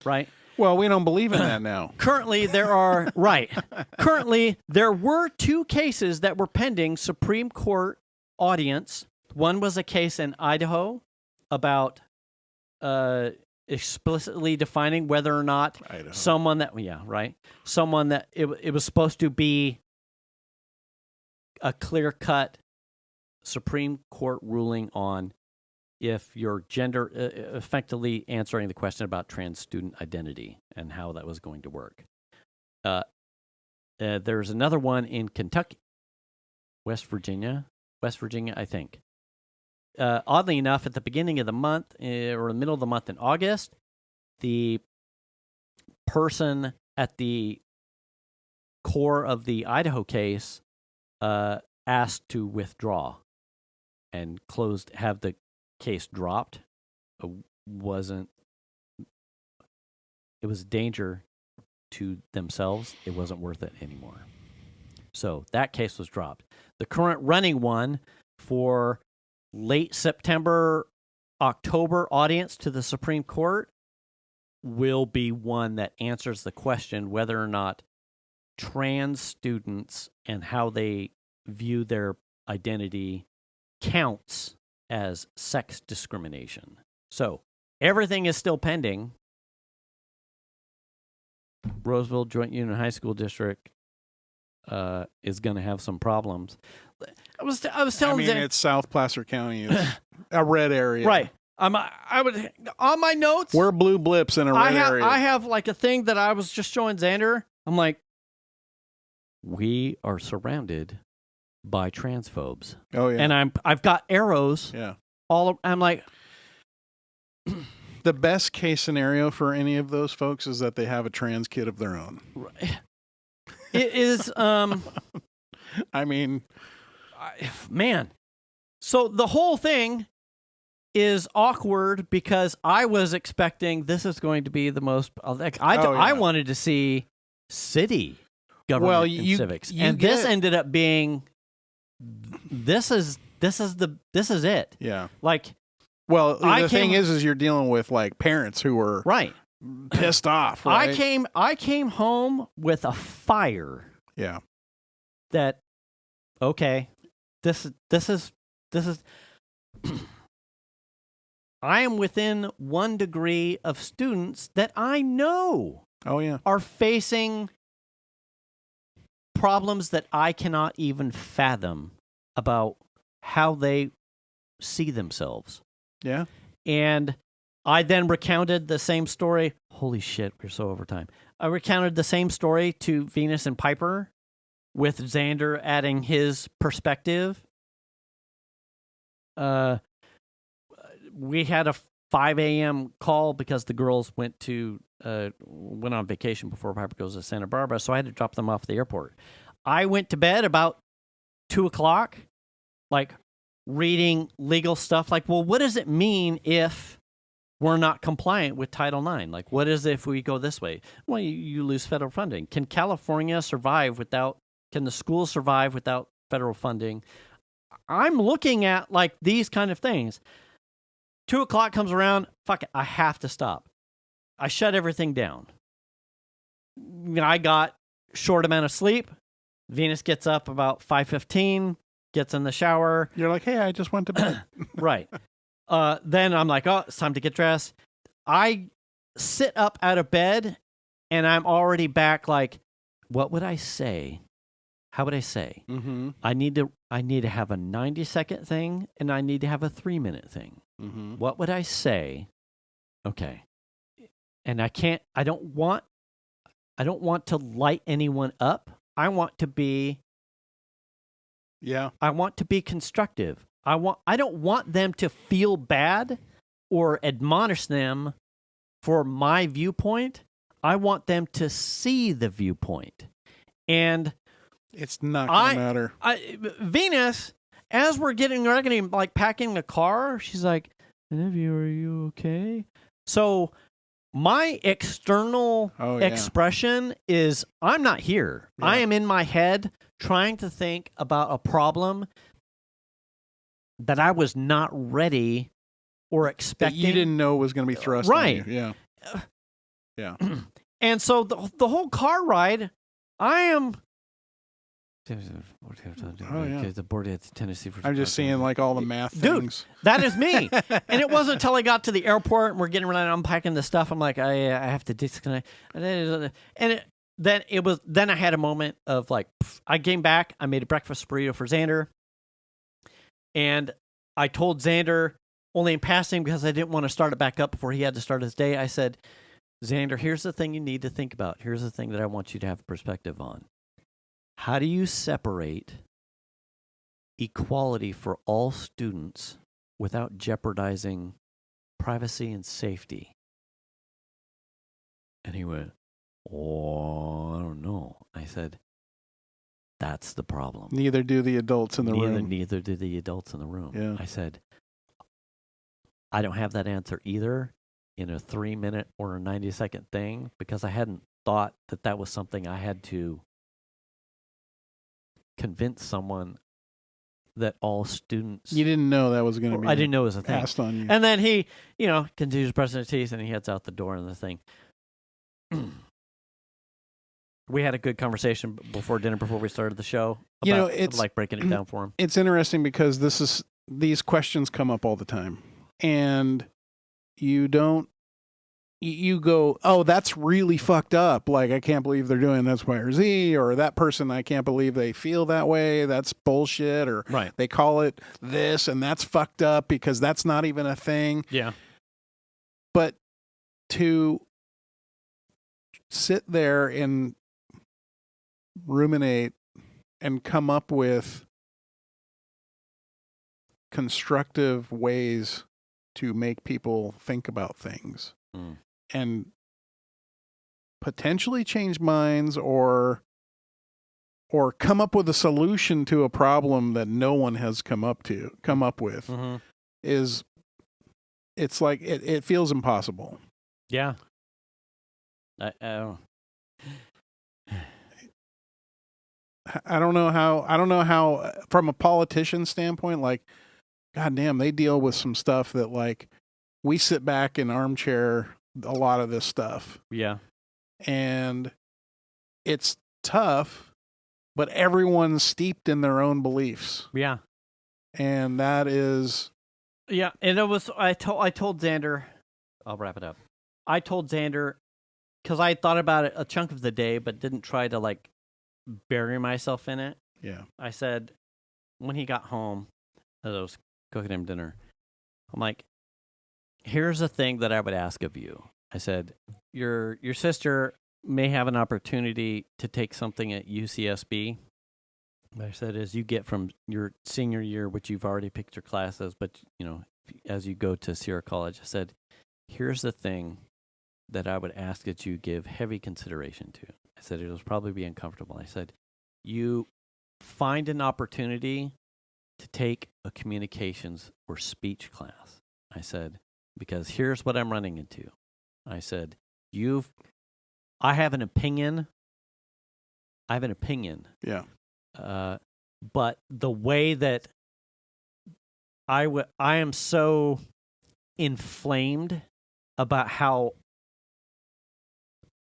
right? Well, we don't believe in that now. Currently, there are Currently, there were two cases that were pending Supreme Court audience. One was a case in Idaho about explicitly defining whether or not someone that it was supposed to be a clear-cut Supreme Court ruling on if your gender, effectively answering the question about trans student identity and how that was going to work. There's another one in Kentucky, West Virginia, I think. Oddly enough, at the beginning of the month, or the middle of the month in August, the person at the core of the Idaho case asked to withdraw and have the case dropped. It was a danger to themselves. It wasn't worth it anymore. So that case was dropped. The current running one for late September, October audience to the Supreme Court will be one that answers the question whether or not trans students and how they view their identity counts as sex discrimination. So everything is still pending. Roseville Joint Union High School District is going to have some problems. I was telling you, it's South Placer County, is a red area, right? I would on my notes. We're blue blips in a red area. I have like a thing that I was just showing Xander. I'm like, we are surrounded by transphobes. Oh yeah, and I've got arrows. Yeah, I'm like. The best case scenario for any of those folks is that they have a trans kid of their own. It is, I mean, man. So the whole thing is awkward because I was expecting this is going to be the most. I wanted to see city government and civics, and this ended up being this is it. Yeah. Like, Well, I the thing came- is you're dealing with like parents who were right. pissed off. Right? I came home with a fire Yeah. that, okay, this is I am within 1 degree of students that I know Oh yeah. are facing problems that I cannot even fathom about how they see themselves. Yeah. And I then recounted the same story. Holy shit, we're so over time. I recounted the same story to Venus and Piper with Xander adding his perspective. We had a 5 a.m. call because the girls went on vacation before Piper goes to Santa Barbara, so I had to drop them off at the airport. I went to bed about 2 o'clock, like reading legal stuff. Like, well, what does it mean if we're not compliant with Title IX? Like, what is it if we go this way? Well, you lose federal funding. Can California survive without? Can the schools survive without federal funding? I'm looking at like these kind of things. 2 o'clock comes around. Fuck it, I have to stop. I shut everything down. I got short amount of sleep. Venus gets up about 5:15, gets in the shower. You're like, hey, I just went to bed. Right. Then I'm like, oh, it's time to get dressed. I sit up out of bed, and I'm already back. Like, what would I say? How would I say? Mm-hmm. I need to have a 90-second thing, and I need to have a 3-minute thing. Mm-hmm. What would I say? Okay. And I don't want to light anyone up. I want to be constructive. I don't want them to feel bad or admonish them for my viewpoint. I want them to see the viewpoint. And It's not going to matter. Venus, as we're getting ready, like packing the car, she's like, "Nephew, are you okay?" So my external expression is I'm not here. Yeah. I am in my head trying to think about a problem that I was not ready or That expecting. you didn't know was going to be thrust Right. on you. Yeah. Yeah. And so the whole car ride, I am. Oh, yeah. The board has a tendency for. I'm just seeing like all the math Dude, things. that is me. And it wasn't until I got to the airport and we're getting ready to unpacking the stuff. I'm like, I have to disconnect. Then I had a moment of like, I came back. I made a breakfast burrito for Xander, and I told Xander only in passing because I didn't want to start it back up before he had to start his day. I said, Xander, here's the thing you need to think about. Here's the thing that I want you to have perspective on. How do you separate equality for all students without jeopardizing privacy and safety? And he went, oh, I don't know. I said, that's the problem. Neither do the adults in the room. Neither do the adults in the room. Yeah. I said, I don't have that answer either in a 3-minute or a 90-second thing because I hadn't thought that was something I had to convince someone that all students. You didn't know that was going to be. I didn't know it was a thing. Passed on you. And then he, continues brushing his teeth and he heads out the door and the thing. We had a good conversation before dinner, before we started the show. About, it's like breaking it down for him. It's interesting because these questions come up all the time, and you go, oh, that's really fucked up. Like, I can't believe they're doing X, Y, or Z, or that person, I can't believe they feel that way. That's bullshit. Or right. They call it this, and that's fucked up because that's not even a thing. Yeah. But to sit there and ruminate and come up with constructive ways to make people think about things and potentially change minds or come up with a solution to a problem that no one has come up with is, it's like it feels impossible. Yeah. I don't know how from a politician standpoint, like, goddamn, they deal with some stuff that like we sit back in armchair a lot of this stuff. Yeah. And it's tough, but everyone's steeped in their own beliefs. Yeah. And that is... Yeah, and it was, I told Xander, I'll wrap it up. I told Xander, because I thought about it a chunk of the day, but didn't try to like bury myself in it. Yeah. I said, when he got home, as I was cooking him dinner, I'm like, here's the thing that I would ask of you. I said, your sister may have an opportunity to take something at UCSB. I said, as you get from your senior year, which you've already picked your classes, but, you know, as you go to Sierra College, I said, here's the thing that I would ask that you give heavy consideration to. I said, it'll probably be uncomfortable. I said, you find an opportunity to take a communications or speech class. I said, because here's what I'm running into. I said, I have an opinion. Yeah. But the way that I am so inflamed about how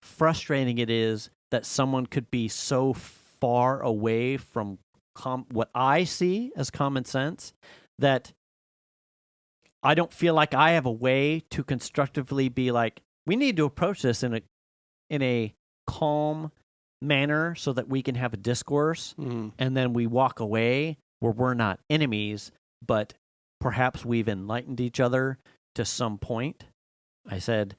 frustrating it is that someone could be so far away from what I see as common sense that I don't feel like I have a way to constructively be like, we need to approach this in a calm manner so that we can have a discourse, and then we walk away where we're not enemies, but perhaps we've enlightened each other to some point. I said,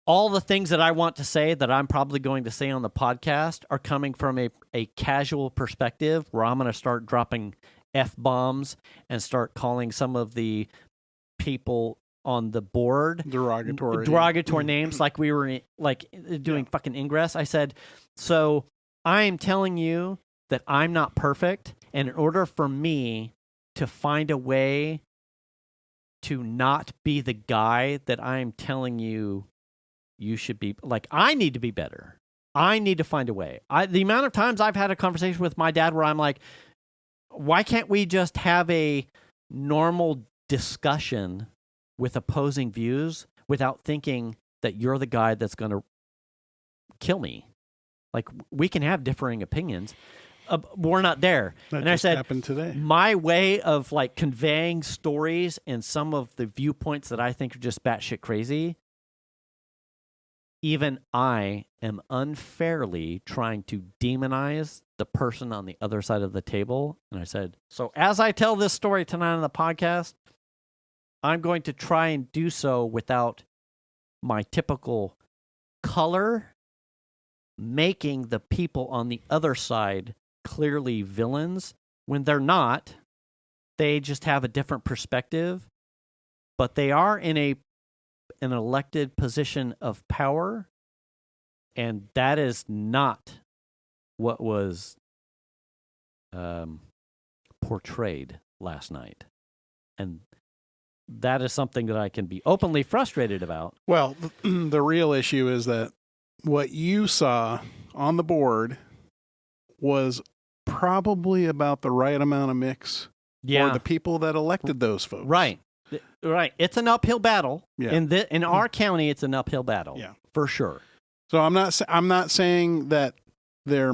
all the things that I want to say that I'm probably going to say on the podcast are coming from a casual perspective where I'm going to start dropping F-bombs and start calling some of the people on the board derogatory names, like we were doing fucking Ingress. I said, so I am telling you that I'm not perfect, and in order for me to find a way to not be the guy that I'm telling you should be, like, I need to be better. I need to find a way. The amount of times I've had a conversation with my dad where I'm like, why can't we just have a normal discussion with opposing views without thinking that you're the guy that's going to kill me? Like, we can have differing opinions. We're not there. That and I said, happened today. My way of like conveying stories and some of the viewpoints that I think are just batshit crazy, even I am unfairly trying to demonize the person on the other side of the table. And I said, so as I tell this story tonight on the podcast, I'm going to try and do so without my typical color, making the people on the other side clearly villains when they're not. They just have a different perspective, but they are in an elected position of power, and that is not what was portrayed last night. And that is something that I can be openly frustrated about. Well, the real issue is that what you saw on the board was probably about the right amount of mix for the people that elected those folks. Right. It's an uphill battle. Yeah. In our county, it's an uphill battle. Yeah. For sure. So I'm not saying that they're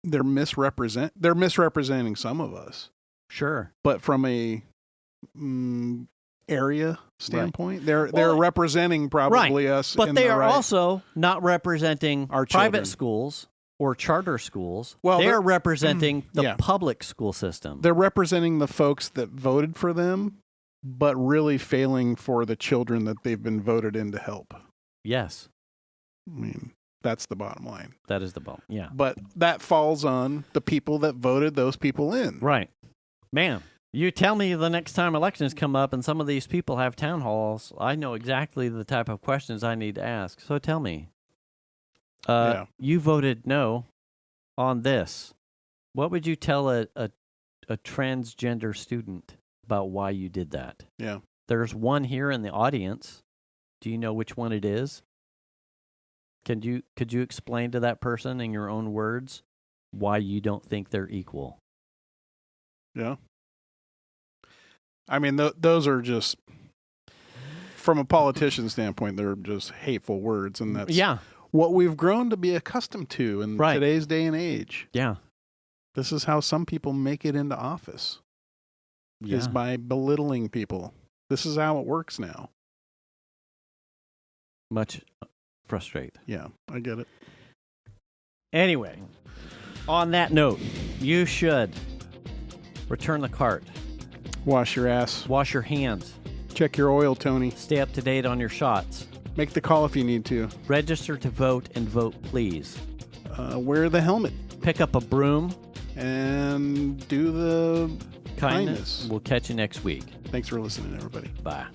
misrepresenting some of us. Sure. But from a area standpoint, they're representing probably us. But they are also not representing our private schools or charter schools. Well, they're representing the public school system. They're representing the folks that voted for them, but really failing for the children that they've been voted in to help. Yes. I mean, that's the bottom line. That is the bottom. Yeah. But that falls on the people that voted those people in. Right. Man, you tell me the next time elections come up and some of these people have town halls, I know exactly the type of questions I need to ask. So tell me. You voted no on this. What would you tell a transgender student about why you did that? Yeah. There's one here in the audience. Do you know which one it is? Could you explain to that person in your own words why you don't think they're equal? Yeah. I mean, those are just, from a politician standpoint, they're just hateful words, and that's what we've grown to be accustomed to in today's day and age. Yeah. This is how some people make it into office, is by belittling people. This is how it works now. Much frustrate. Yeah, I get it. Anyway, on that note, you should return the cart. Wash your ass. Wash your hands. Check your oil, Tony. Stay up to date on your shots. Make the call if you need to. Register to vote and vote, please. Wear the helmet. Pick up a broom. And do the kindness. We'll catch you next week. Thanks for listening, everybody. Bye.